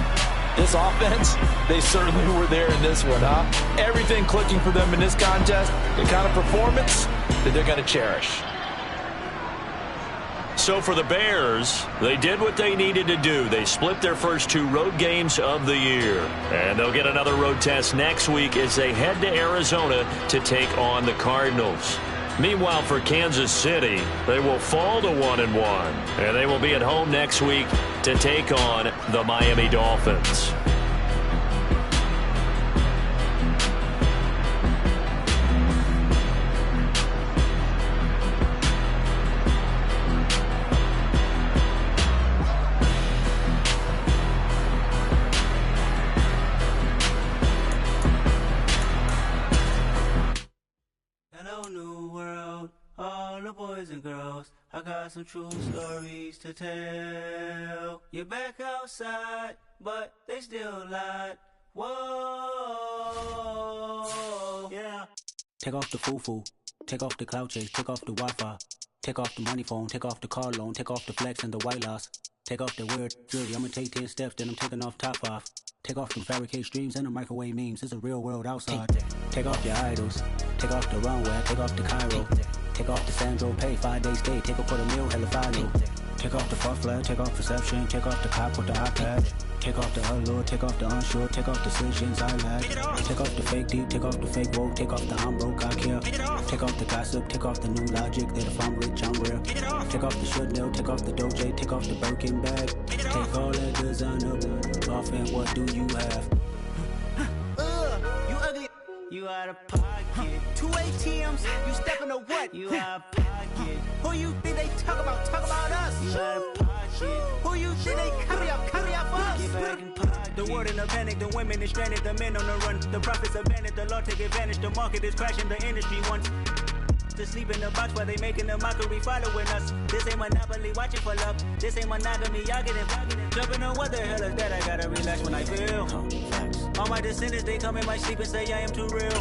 This offense, they certainly were there in this one, huh? Everything clicking for them in this contest, the kind of performance that they're going to cherish. So for the Bears, they did what they needed to do. They split their first 2 road games of the year. And they'll get another road test next week as they head to Arizona to take on the Cardinals. Meanwhile, for Kansas City, they will fall to 1-1. And they will be at home next week to take on the Miami Dolphins. I got some true stories to tell. You're back outside, but they still lied. Whoa, yeah. Take off the foo-foo, take off the cloud chase, take off the Wi-Fi, take off the money phone, take off the car loan, take off the flex and the white loss. Take off the weird jewelry. I'ma take 10 steps, then I'm taking off top off. Take off them fabricated streams and the microwave memes. It's a real world outside. Take off your idols. Take off the runway. Take off the Cairo. Take off the Sandro Pay. 5-day stay. Take a $250,000. Hella final. Take off the far flag. Take off perception. Take off the cop with the iPad. Take off the allure. Take off the unsure. Take off decisions I lack. Take off the fake deep. Take off the fake woke. Take off the I'm broke. I care. Take off the gossip. Take off the new logic that if I'm rich I'm rare. Take off the Chanel. Take off the Doja. Take off the Birkin bag. Take all that designer off and what do you have? You ugly. You out of pocket. 2 ATMs. You stepping to what? You out of pocket. Who you think they talk about? Talk about us. You out of pocket. Who you think they carry up for us? Get back in pocket. The world in a panic. The women is stranded. The men on the run. The profits abandoned. The law take advantage. The market is crashing. The industry wants to sleep in the box while they making a mockery following us. This ain't Monopoly, watching for love. This ain't monogamy, y'all getting jumping on what the hell is that? I gotta relax when I feel. All my descendants, they come in my sleep and say I am too real.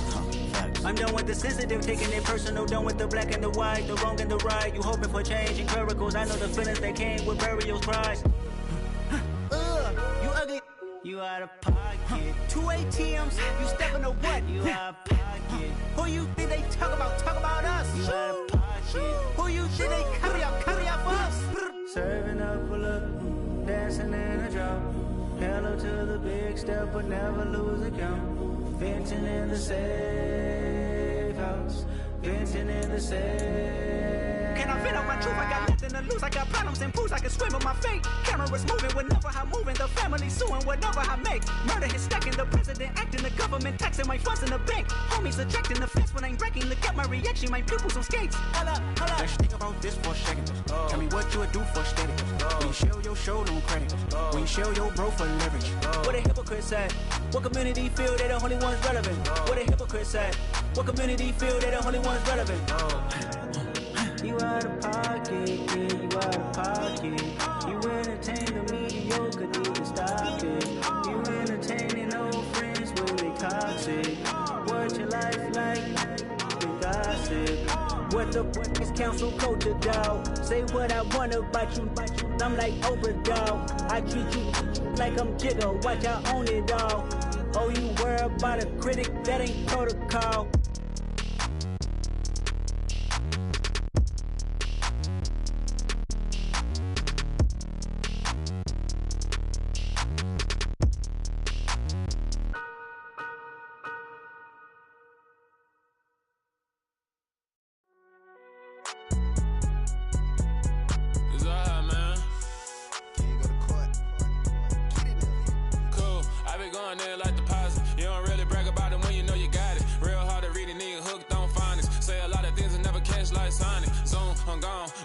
I'm done with the sensitive, taking it personal. Done with the black and the white, the wrong and the right. You hoping for change and miracles. I know the feelings that came with burials, cries. You ugly. You out of pocket. 2 ATMs. You stepping to what? You out of pocket. Who you think they talk about? Talk about us. You out of pocket. Who you think they carry up for us? Serving up a look, dancing in a drop. Hello to the big step, but never lose a count. Venting in the safe house. Venting in the safe. Can I vent out my truth? I got nothing to lose. I got problems and pools. I can swim with my fate. Cameras moving whenever I'm moving. The family suing whatever I make. Murder is stacking. The president acting. The government taxing my funds in the bank. Homies attracting the fence when I'm breaking. Look at my reaction. My pupils on skates. Holla. Let's think about this for a second. Tell me what you would do for steady. When you show your show, no credit. When you show your bro for leverage. What a hypocrite said. What community feel they the only ones relevant? What a hypocrite said. What community feel they the only ones relevant? You out of pocket, yeah, you out of pocket. You entertain the mediocre, need to stop it. You entertaining old friends when they toxic. What your life like? The gossip. What the fuck is council culture, dog? Say what I want about you. I'm like Oprah, dog. I treat you like I'm Jigga. Watch I own it all. Oh, you worry about a critic? That ain't protocol.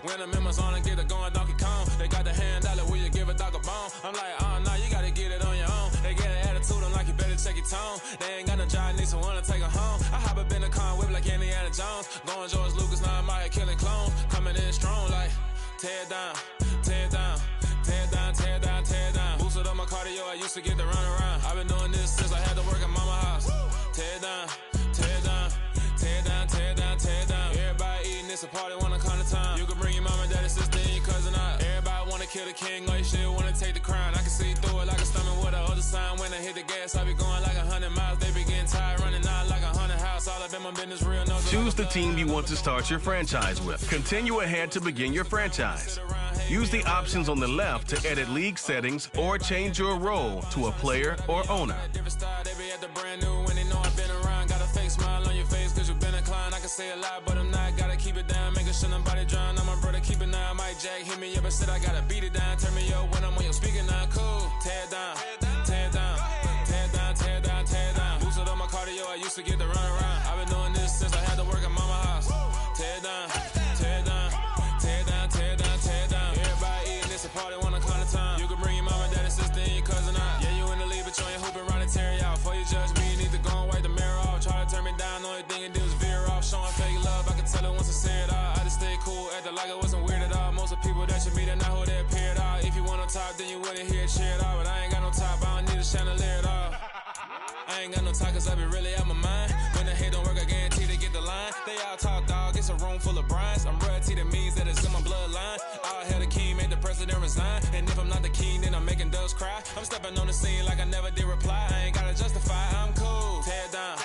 When the members on and get it going Donkey Kong, they got the hand dollar, will you give a dog a bone? I'm like, oh no, you gotta get it on your own. They get an attitude, I'm like, you better check your tone. They ain't got no job, need someone to take her home. I hop up in the car, whip like Indiana Jones. Going George Lucas, now I'm out here killing clones. Coming in strong like, tear down, tear down, tear down, tear down, tear down. Boosted up my cardio, I used to get to run around. I've been doing this since I had to work at mama house. Tear down, tear down, tear down, tear down, tear down. Everybody eating, it's a party, wanna come to time. You can bring your mama, daddy, sister, and your cousin out. Everybody wanna kill the king, or you shit wanna take the crown. I can see through it like a stomach with a other sign. When I hit the gas, I be going like 100 miles. They be getting tired, running out like 100 house. All up in my business, real no. Choose the team you want to start your franchise with. Continue ahead to begin your franchise. Use the options on the left to edit league settings or change your role to a player or owner. I can say a lot, but I'm not. Gotta keep it down, making sure nobody drown. I'm my brother, keep it down. Mike Jack hit me up and said I gotta beat it down. Turn me up when I'm on your speaker now. Cool. Tear down, tear down, tear down, tear down, tear down. Boosted up my cardio, I used to get to run around. I've been doing this since I had to work at mama house. Tear down, tear down, tear down, tear down, tear down. Everybody eating, it's a party, wanna climb the time. You can bring your mama, daddy, sister, and your cousin out. Yeah, you in the lead, but you ain't hooping around and tear out. Before you judge me, you need to go and wipe the mirror off. Try to turn me down, the only thing you do is veer off. Showing fake love, I can tell it once I say it all. I just stay cool, acting like it wasn't weird at all. Most of the people that you meet are not who they appear at all. If you want on top, then you wouldn't hear it cheer at all. But I ain't got no top, I don't need a chandelier at all. I ain't got no talk, cause I be really out my mind. When the hate don't work, I guarantee they get the line. They all talk, dog, it's a room full of brines. I'm royalty, that means that it's in my bloodline. All hell the king, made the president resign. And if I'm not I'm stepping on the scene like I never did reply. I ain't gotta justify, I'm cool. Tear down,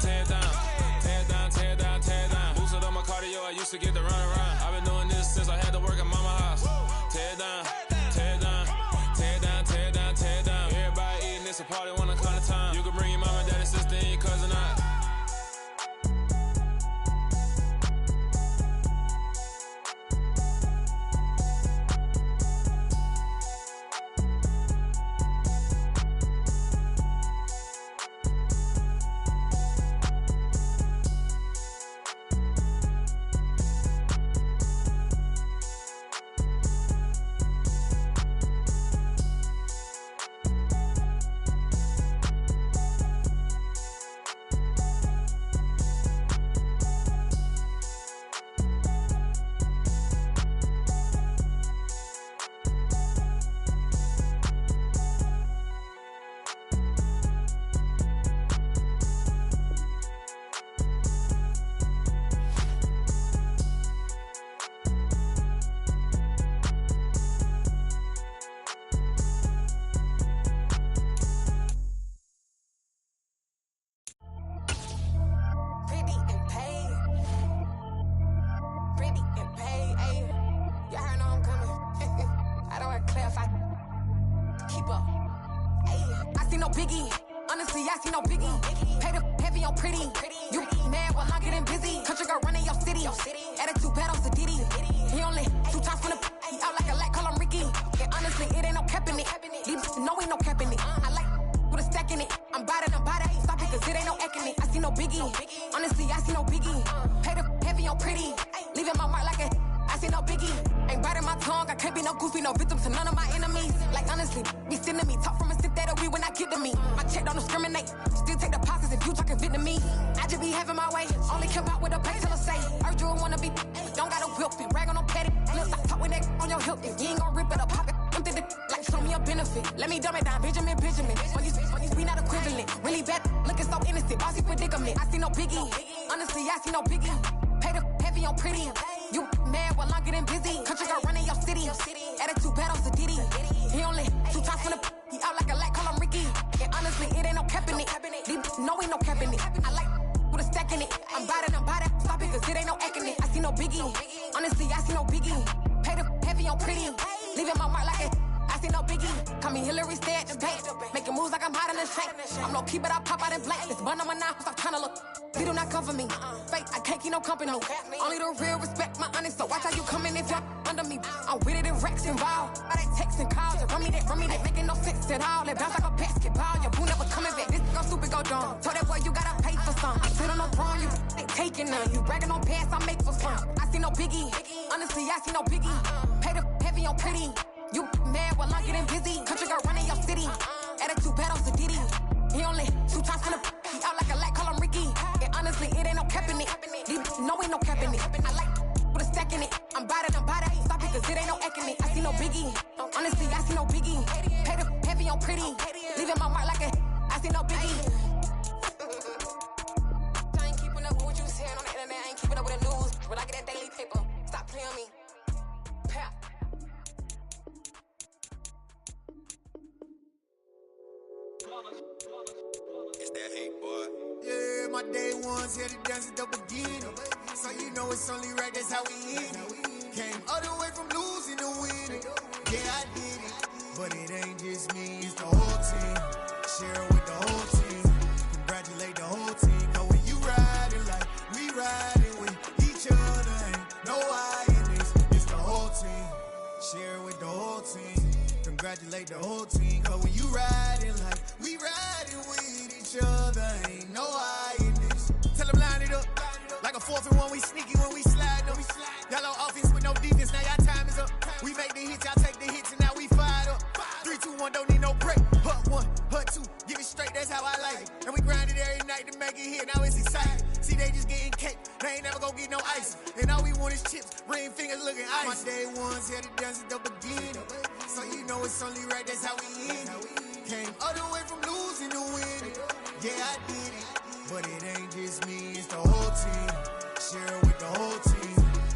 tear down, tear down, tear down, tear down. Boosted on my cardio, I used to get the run around. I've been doing this since I had to work at mama house. Tear down, tear down, tear down, tear down, tear down. Everybody eating, it's a party, one o'clock of time. You can bring your mama, daddy, sister, and your cousin out.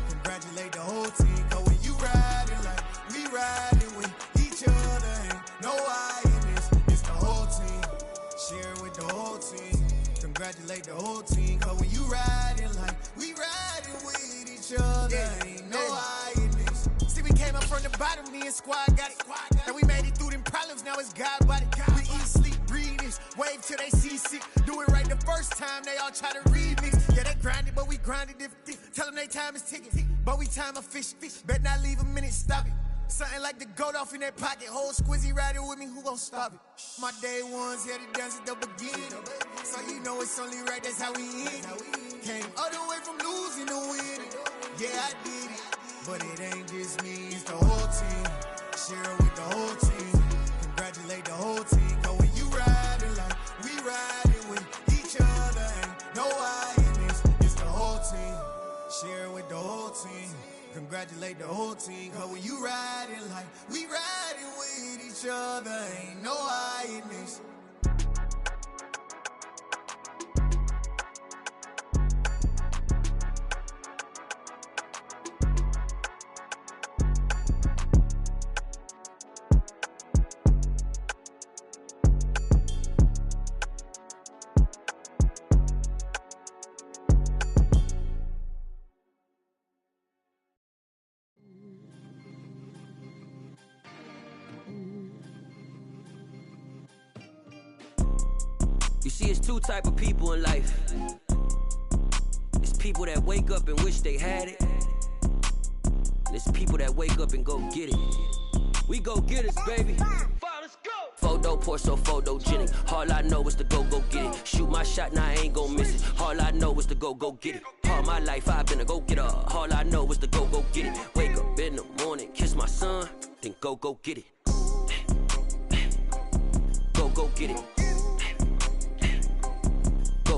Congratulate the whole team, 'cause when you riding with each other, ain't no I in it. congratulate the whole team. Cause when you riding like we riding with each other, ain't no hiding this. See, we came up from the bottom, me and squad got it. And we made it through them problems, now it's God body. We eat, sleep, breathe this, wave till they see sick. Do it right the first time, they all try to remix. Yeah, they grinded, but we grinded different. Tell them they time is ticking, but we time a fish. Bet not leave a minute, stop it. Something like the goat off in that pocket. Whole squizzy riding with me, who gon' stop it? My day ones here to dance at the beginning. So you know it's only right, that's how we end. Came all the way from losing to winning. Yeah, I did it. But it ain't just me, it's the whole team. Share it with the whole team. Congratulate the whole team. Cause when you riding like we riding with each other, ain't no hiding this. It's the whole team. Share it with the whole team. Congratulate the whole team. Cause when you riding like we riding with each other, ain't no hiding this. You see, it's two type of people in life. It's people that wake up and wish they had it. And it's people that wake up and go get it. We go get it, baby. Photo poor, so photogenic. All I know is to go get it. Shoot my shot, now I ain't gon' miss it. All I know is to go get it. All my life I've been a go-getter. All I know is to go get it. Wake up in the morning, kiss my son, then go get it. Go get it.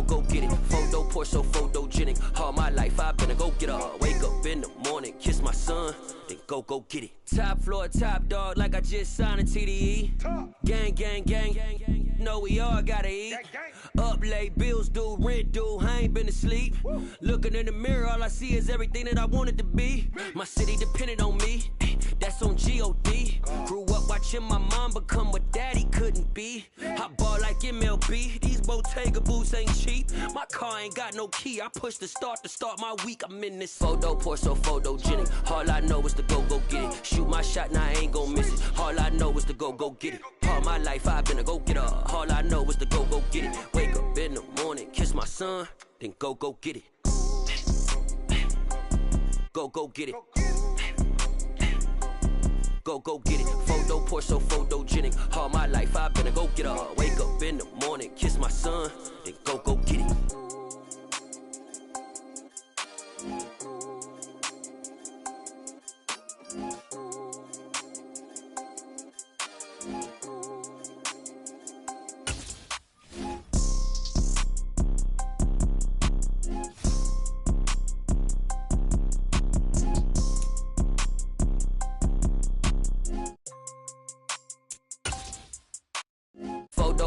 Go get it. Photo poor, so photogenic. All my life I've been a go-getter. Wake up in the morning, kiss my son, then go get it. Top floor, top dog, like I just signed a TDE. Gang. Know we all gotta eat. Up late, bills due, rent due, I ain't been asleep. Looking in the mirror, all I see is everything that I wanted to be. My city depended on me, that's on G.O.D. Grew up watching my mom become what daddy couldn't be. I ball like MLB, these Bottega boots ain't cheap. My car ain't got no key, I push the start to start my week. I'm in this photo poor, so photogenic. All I know is to go get it. Shoot my shot, now I ain't gon' miss it. All I know is to go get it. All my life I've been a go-getter. All I know is to go get it. Wake up in the morning, kiss my son, then go get it. Go get it. Go get it. Photo poor, so photogenic. All my life I've been a go-getter. Wake up in the morning, kiss my son, then go get it.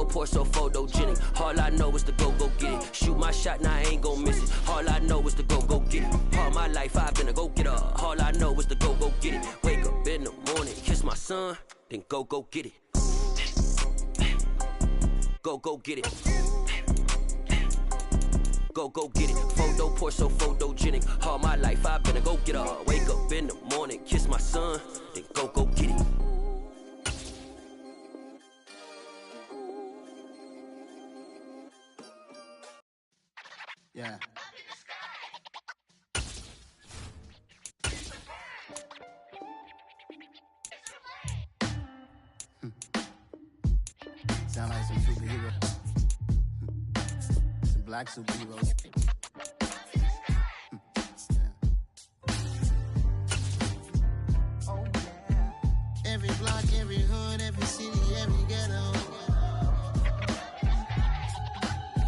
Poor, so photogenic. All I know is to go get it. Shoot my shot, now I ain't gon' miss it. All I know is to go get it. All my life I've been a go-getter. All I know is to go get it. Wake up in the morning, kiss my son, then go get it. Go get it. Go get it. Photo poor, so photogenic. All my life I've been a go-getter. Wake up in the morning, kiss my son, then go get it. Yeah. Sound like some superheroes. Some black superheroes. Oh, yeah. Every block, every hood, every city, every ghetto.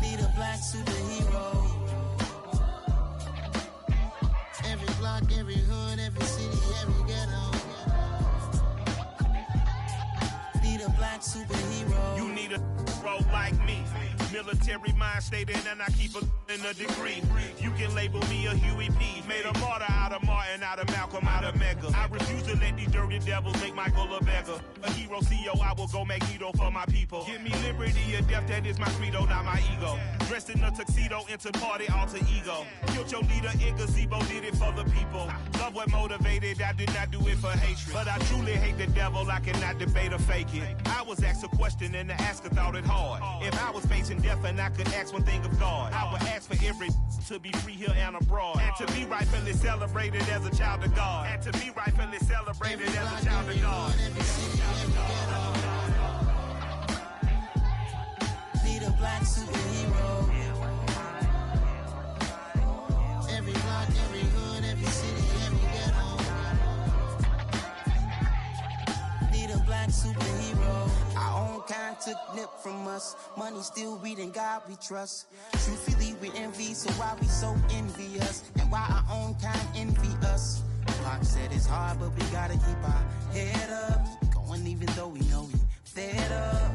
Need a black superhero. Every block, every hood, every city, every ghetto. Need a black superhero. You need a bro like me. Military mind stated, and I keep a degree. You can label me a Huey P. Made a martyr out of Martin, out of Malcolm, out of Mega. I refuse to let these dirty devils make Michael a beggar. A hero CEO, I will go Magneto for my people. Give me liberty or death, that is my credo, not my ego. Dressed in a tuxedo, into party alter ego. Killed your leader in gazebo, did it for the people. Love what motivated, I did not do it for hatred. But I truly hate the devil, I cannot debate or fake it. I was asked a question and the asker thought it hard. If I was facing death and I could ask one thing of God, I would ask for every to be free here and abroad. And to be rightfully celebrated as a child of God. And to be rightfully celebrated as a child of God. Need a black superhero. Every block, every hood, every city, every ghetto. Need a black superhero. Our own kind took nip from us. Money still reading God we trust. Truthfully we envy, so why we so envious? And why our own kind envy us? Pac said it's hard, but we gotta keep our head up. Going even though we know we fed up.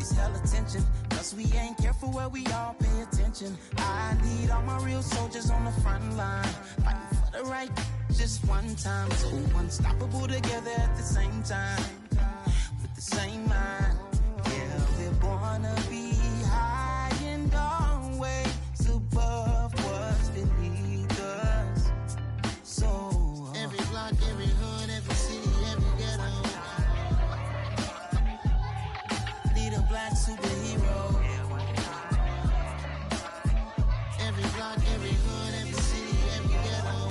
It's hella tension, plus we ain't careful where we all pay attention. I need all my real soldiers on the front line, fighting for the right just one time. So unstoppable together at the same time, with the same mind. Yeah, we're born to be high and always above what's beneath us. So every block, every hood, every city, every ghetto. Need a black superhero. Every block, every hood, every city, every ghetto.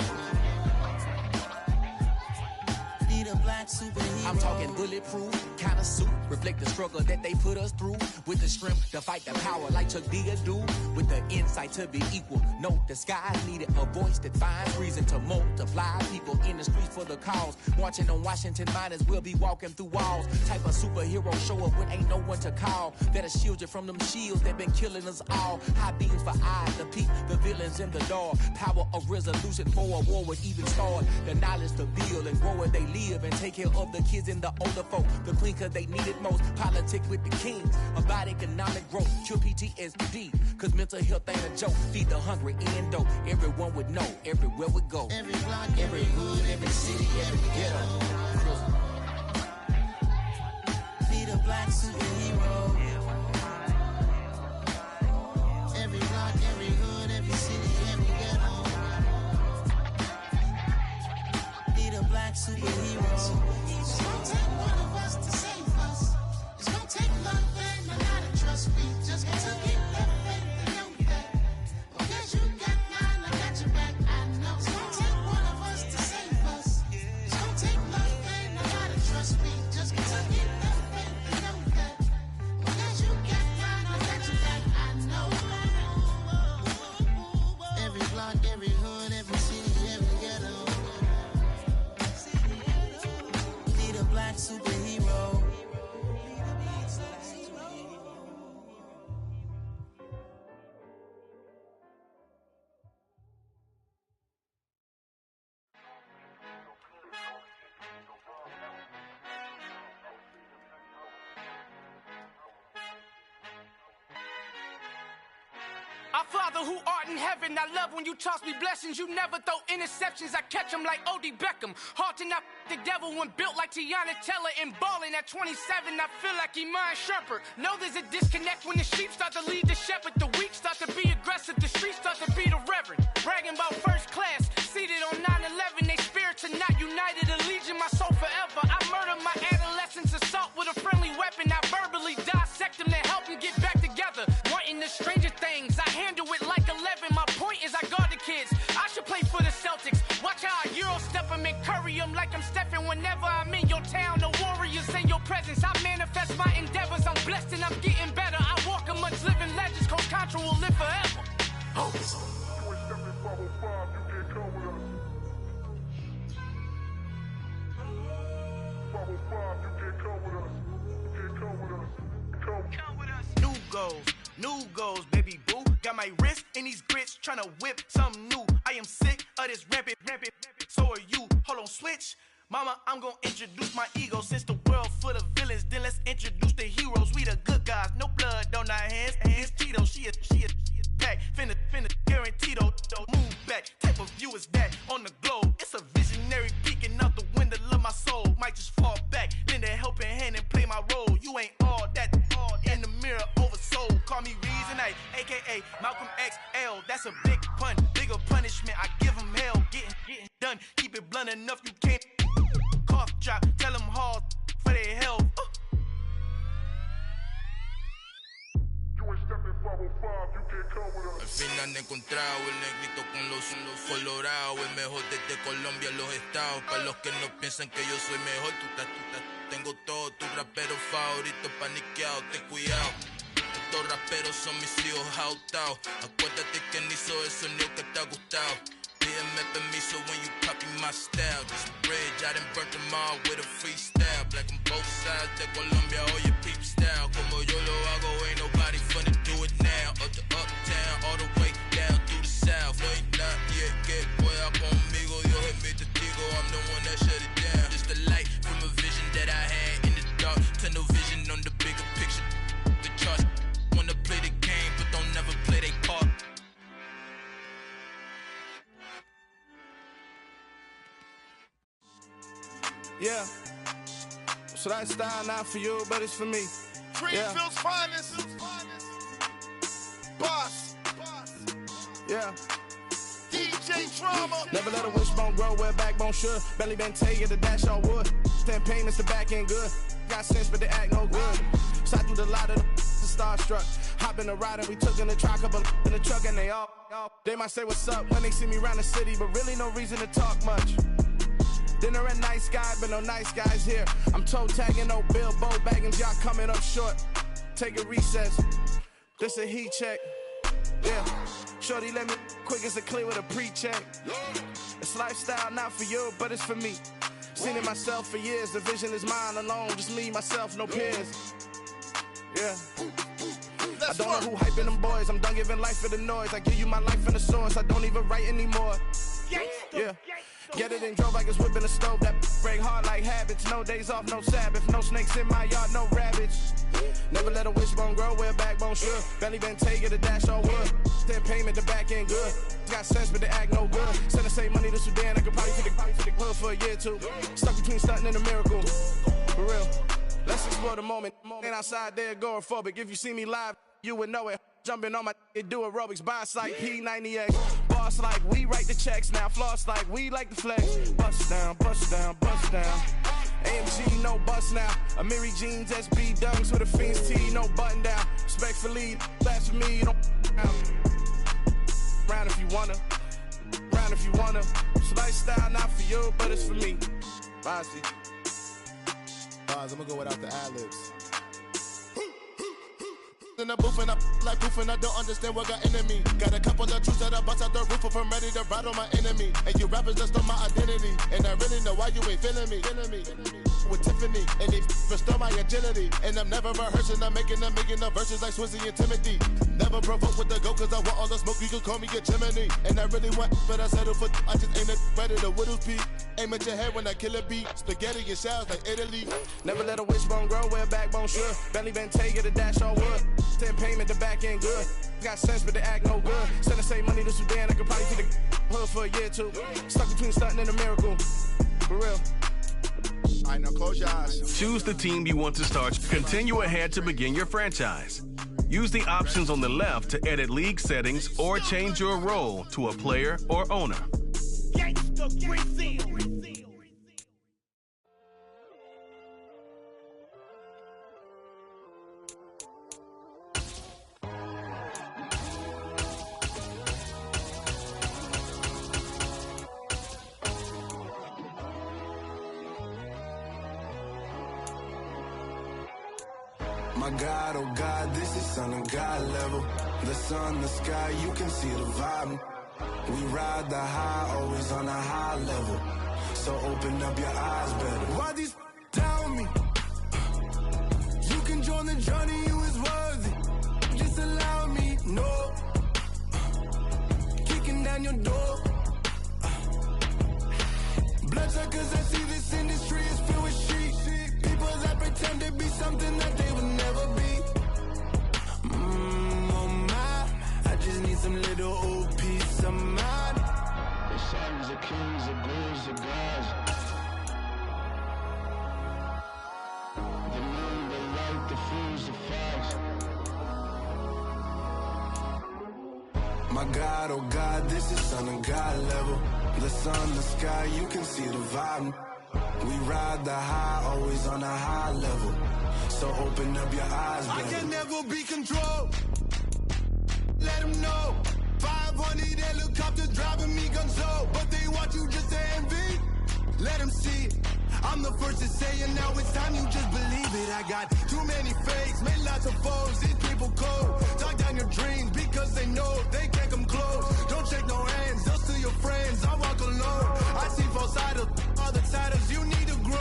Need a black superhero. I'm talking bulletproof, kind of suit, reflect the struggle that they put us through. With the strength to fight the power like Chuck D do. With the insight to be equal, no disguise needed. A voice that finds reason to multiply. People in the streets for the cause. Marching on Washington, might as well be walking through walls. Type of superhero show up when ain't no one to call. That'll shield you from them shields that been killing us all. High beams for eyes to peep the villains in the dark. Power of resolution for a war would even start. The knowledge to build and grow where they live and take care of the kids and the older folk. The clean cause they need it most. Politic with the kings. About economic growth. Cure PTSD. Cause mental health ain't a joke. Feed the hungry and dope. Everyone would know. Everywhere we go. Every block, every hood, every city, every ghetto. Need a black superhero. Every block, every hood, every city, every ghetto. Need a black superhero. It's gonna take one of us to save us. It's gonna take love and a lot of trust. We just got to get that faith and know that. Because you got mine, I got your back, I know. It's gonna take one of us to save us. It's gonna take love and a lot of trust. We just got to get that faith and know that. Because you got mine, I got your back, I know. Every block, every hood, every city, every ghetto. Need a black superhero. Our Father who art in heaven, I love when you toss me blessings. You never throw interceptions, I catch them like O.D. Beckham. Hard to not the devil when built like Tiana Teller. And balling at 27, I feel like Iman Shumpert. Know there's a disconnect when the sheep start to lead the shepherd. The weak start to be aggressive, the streets start to be the reverend. Bragging about first class, seated on 9/11. They spirits are not united, a legion, my soul forever. I murder my adolescence, assault with a friendly weapon. I verbally dissect them to help them get back together. Wanting the stranger things, I handle it like 11. My point is I guard the kids. I should play for the Celtics. Watch how I Euro step them and curry them like I'm Stephen. Whenever I'm in your town, the Warriors in your presence. I manifest my endeavors. I'm blessed and I'm getting better. I walk amongst living legends. Coach Contra will live forever. Oh. New goals, baby boo. Got my wrist in these grits, tryna whip something new. I am sick of this rampant. So are you. Hold on, switch. Mama, I'm gonna introduce my ego. Since the world full of villains, then let's introduce the heroes. We the good guys, no blood on our hands. Hands Cheeto, she a pack. Finna, guaranteed, move back. Type of view is that on the globe? It's a visionary peeking out the window of my soul. Might just fall back, lend a helping hand and play my role. You ain't all that in the mirror oversold. Call me Reason A, aka Malcolm XL. That's a big pun, bigger punishment. I give him hell, getting done. Keep it blunt enough, you can't cough drop. Tell them hard for their health. Al final he encontrado el negrito con los colorados, el mejor desde Colombia, los estados. Para los que no piensan que yo soy mejor, tengo todo, tus raperos favoritos paniqueados, ten cuidado. Estos raperos son mis hijos adoptados. Acuérdate que ni hizo el sonido que te ha gustado. Pídeme permiso when you copy my style. This bridge, I done burnt them all with a freestyle. Black on both sides de Colombia, oye peep style. Como yo lo hago, ain't nobody finna do it now. Up to uptown, all the way down through the south. No ain't not yet, que pueda conmigo. Dios es mi testigo, I'm the one that shut it down. Just a light from a vision that I had in the dark. Tunnel vision on the bigger picture. The charts wanna play the game, but don't never play their part. Yeah, so that style not for you, but it's for me. Greenfield's finest. Boss. Yeah. DJ Drama. Never let a wishbone grow where backbone should. Belly been taking the dash all wood. 10 payments, the back end good. Got sense, but they act no good. Shot through the lot of the starstruck. Hop in the ride and we took in the truck, couple in the truck and they all. They might say what's up when they see me around the city, but really no reason to talk much. Dinner at Nice Guy, but no nice guys here. I'm toe tagging, no Bilbo baggins, y'all coming up short. Take a recess. This a heat check. Yeah. Shorty let me quick as a clear with a pre-check. It's lifestyle not for you, but it's for me. Seen it myself for years. The vision is mine alone. Just me, myself, no peers. Yeah. I don't know who hyping them boys. I'm done giving life for the noise. I give you my life in the source. I don't even write anymore. Yeah. Get it and drove like it's whipping a stove. That break hard like habits. No days off, no Sabbath. No snakes in my yard, no rabbits. Never let a wishbone grow where backbone should. Belly been taking the dash all wood. 10 payment, the back end good. Got sense, but they act no good. Send the same money to Sudan. I could probably take the hood for a year or two. Stuck between stunting and a miracle. For real. Let's explore the moment. Ain't outside there agoraphobic. If you see me live, you would know it. Jumping on my do aerobics, boss like P90X. Boss like we write the checks now. Floss like we like the flex. Bust down, bust down, bust down. AMG, no bust now. Amiri jeans, SB dunks with a Fiends T, no button down. Respectfully, that's for me, you don't round if you wanna. Round if you wanna. It's lifestyle not for you, but it's for me. Bossy. I'm gonna go without the ad-libs. In the booth and I like proof and I don't understand what got into me. Got a couple of truths that I bust out the roof if I'm ready to ride on my enemy. And you rappers just stole my identity. And I really know why you ain't feeling me. With Tiffany, and they restore my agility. And I'm never rehearsing, I'm making a million of verses like Swizzy and Timothy. Never provoke with the go, cause I want all the smoke, you can call me a chimney. And I really want, but I settle for, I just ain't ready to whittle peak. Aim at your head when I kill a beat. Spaghetti and shells like Italy. Never let a wishbone grow where backbone should. Belly been taking the dash all wood. 10 payment, the back end good. Got sense, but they act no good. Send the same money to Sudan, I could probably take the hood for a year or two. Stuck between stunting and a miracle. For real. All right, now close your eyes. Choose the team you want to start. Continue ahead to begin your franchise. Use the options on the left to edit league settings or change your role to a player or owner. My God, oh God, this is Son of God level. The sun, the sky, you can see the vibe. We ride the high, always on a high level. So open up your eyes better. Why these tell me? You can join the journey, you is worthy. Just allow me, no. Kicking down your door. Bloodshot cause I see this industry is filled with sheep. People that pretend to be something that they will never be. Oh my, I just need some little old peace of mind. The sons of kings, the bulls, the gods. The moon, the light, the fools, the fox. My God, oh God, this is Son of God level. The sun, the sky, you can see the vibe. We ride the high, always on a high level. So open up your eyes, baby. I can never be controlled. Let them know. 500 helicopters driving me gonzo. But they want you just to envy. Let them see it. I'm the first to say it, now it's time you just believe it. I got too many fakes, made lots of foes. These people cold. Talk down your dreams because they know they can't come close. Don't shake no hands, they'll steal your friends. I walk alone. I see false idols, all the titles you need to grow.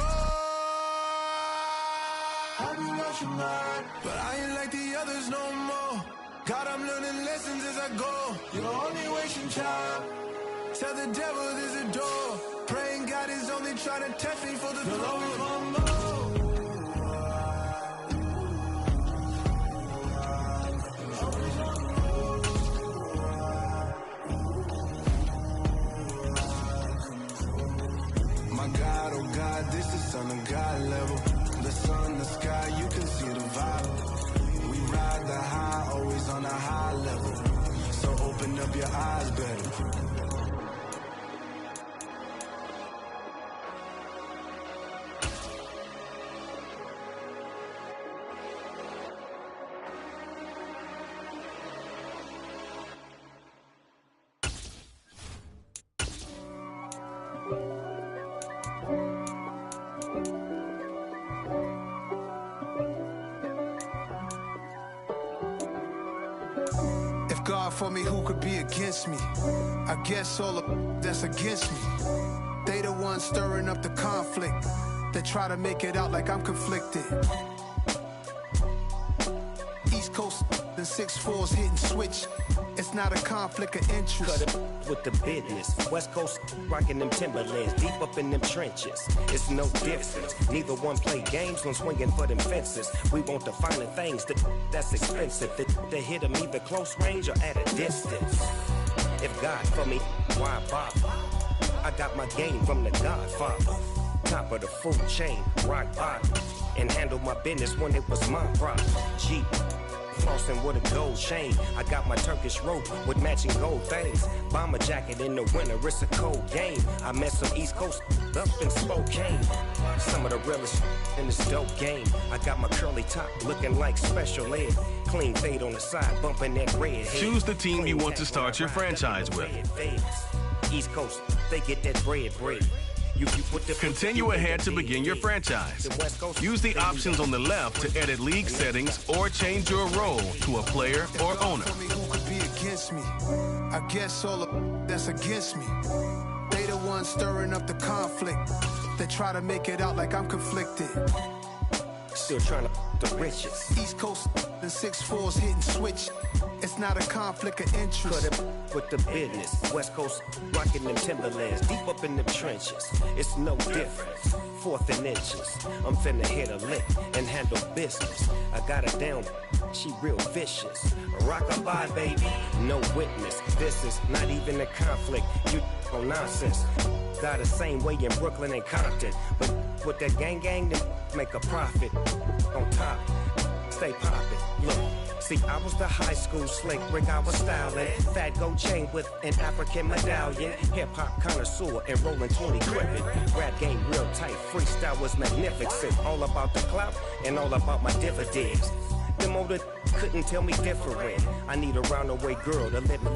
I be watching mine, but I ain't like the others no more. God, I'm learning lessons as I go. You're only wasting time. Tell the devil there's a door. Praying God is only trying to test me for the glory. My God, oh God, this is Son of God level. The sun, the sky, you can see the vibe. We ride the high, always on a high level. So open up your eyes, baby. For me, who could be against me? I guess all of that's against me. They the ones stirring up the conflict. They try to make it out like I'm conflicted. East Coast and 6'4's hitting switch. It's not a conflict of interest. Cut it with the business. West Coast rocking them Timberlands, deep up in them trenches. It's no difference. Neither one play games when swinging for them fences. We want the finer things that's expensive. They hit them either close range or at a distance. If God for me, why bother? I got my game from the Godfather. Top of the food chain, rock bottom. And handle my business when it was my problem. Jeep. Flossing with a gold chain. I got my Turkish rope with matching gold things. Bomber jacket in the winter, it's a cold game. I met some East Coast up in Spokane. Some of the realest in this dope game. I got my curly top looking like special ed. Clean fade on the side, bumping that red head. Choose the team you want to start your franchise with. East Coast, they get that bread. Continue ahead to begin your franchise. Use the options on the left to edit league settings or change your role to a player or owner. Who could be against me? I guess all of that's against me. They the ones stirring up the conflict. They try to make it out like I'm conflicted. Still trying to the riches. East Coast and 6'4's hitting switch. It's not a conflict of interest. Cut it with the business. West Coast rocking them Timberlands, deep up in them trenches. It's no difference. 4th and inches. I'm finna hit a lick and handle business. I got her down, she real vicious. Rock-a-bye, baby, no witness. This is not even a conflict. You on nonsense. Got the same way in Brooklyn and Compton. But with that gang, then make a profit. On top, stay poppin'. Look. See, I was the high school slick Rick, I was styling. Fat gold chain with an African medallion. Hip-hop connoisseur and rolling 20 crippin'. Rap game real tight, freestyle was magnificent. All about the clout and all about my dividends. Them older couldn't tell me different. I need a roundaway girl to let me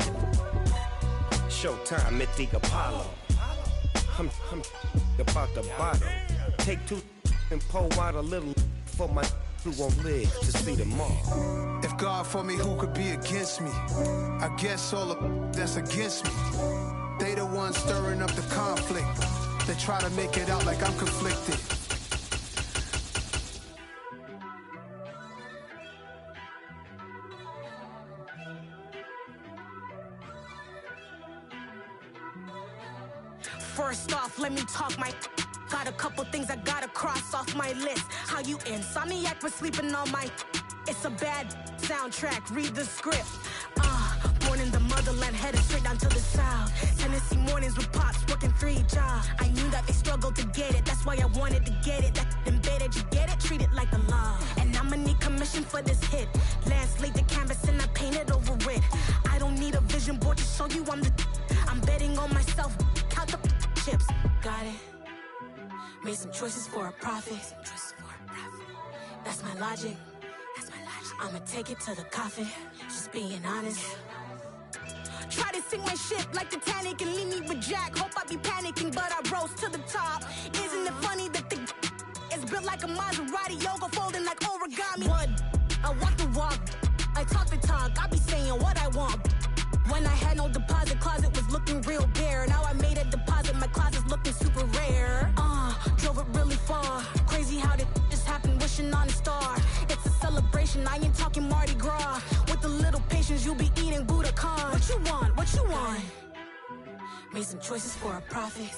Showtime at the Apollo. I'm about the bottom. Take 2 and pour out a little for my who won't live to see tomorrow. If God for me, who could be against me? I guess all of that's against me. They the ones stirring up the conflict. They try to make it out like I'm conflicted. First off, let me talk my Got a couple things I gotta cross off my list. How you insomniac for sleeping on my... It's a bad soundtrack, read the script. Born in the motherland, headed straight down to the south. Tennessee mornings with pops, working 3 jobs. I knew that they struggled to get it, that's why I wanted to get it. That embedded, you get it, treat it like the law. And I'ma need commission for this hit. Last laid the canvas and I painted over it. I don't need a vision board to show you I'm betting on myself, count the chips. Got it. Made some choices for a profit. That's my logic. I'ma take it to the coffin, just being honest. Try to sink my ship like Titanic and leave me with Jack. Hope I be panicking, but I rose to the top. Isn't it funny that the is built like a Maserati, yoga folding like origami? What? I walk the walk, I talk the talk, I be saying what I want. When I had no deposit, closet was looking real bare. Now I made a deposit, my closet's looking super rare. Drove it really far. Crazy how did just happen, wishing on a star. It's a celebration, I ain't talking Mardi Gras. With a little patience, you'll be eating Budokan. What you want? What you want? Made some choices for a profit.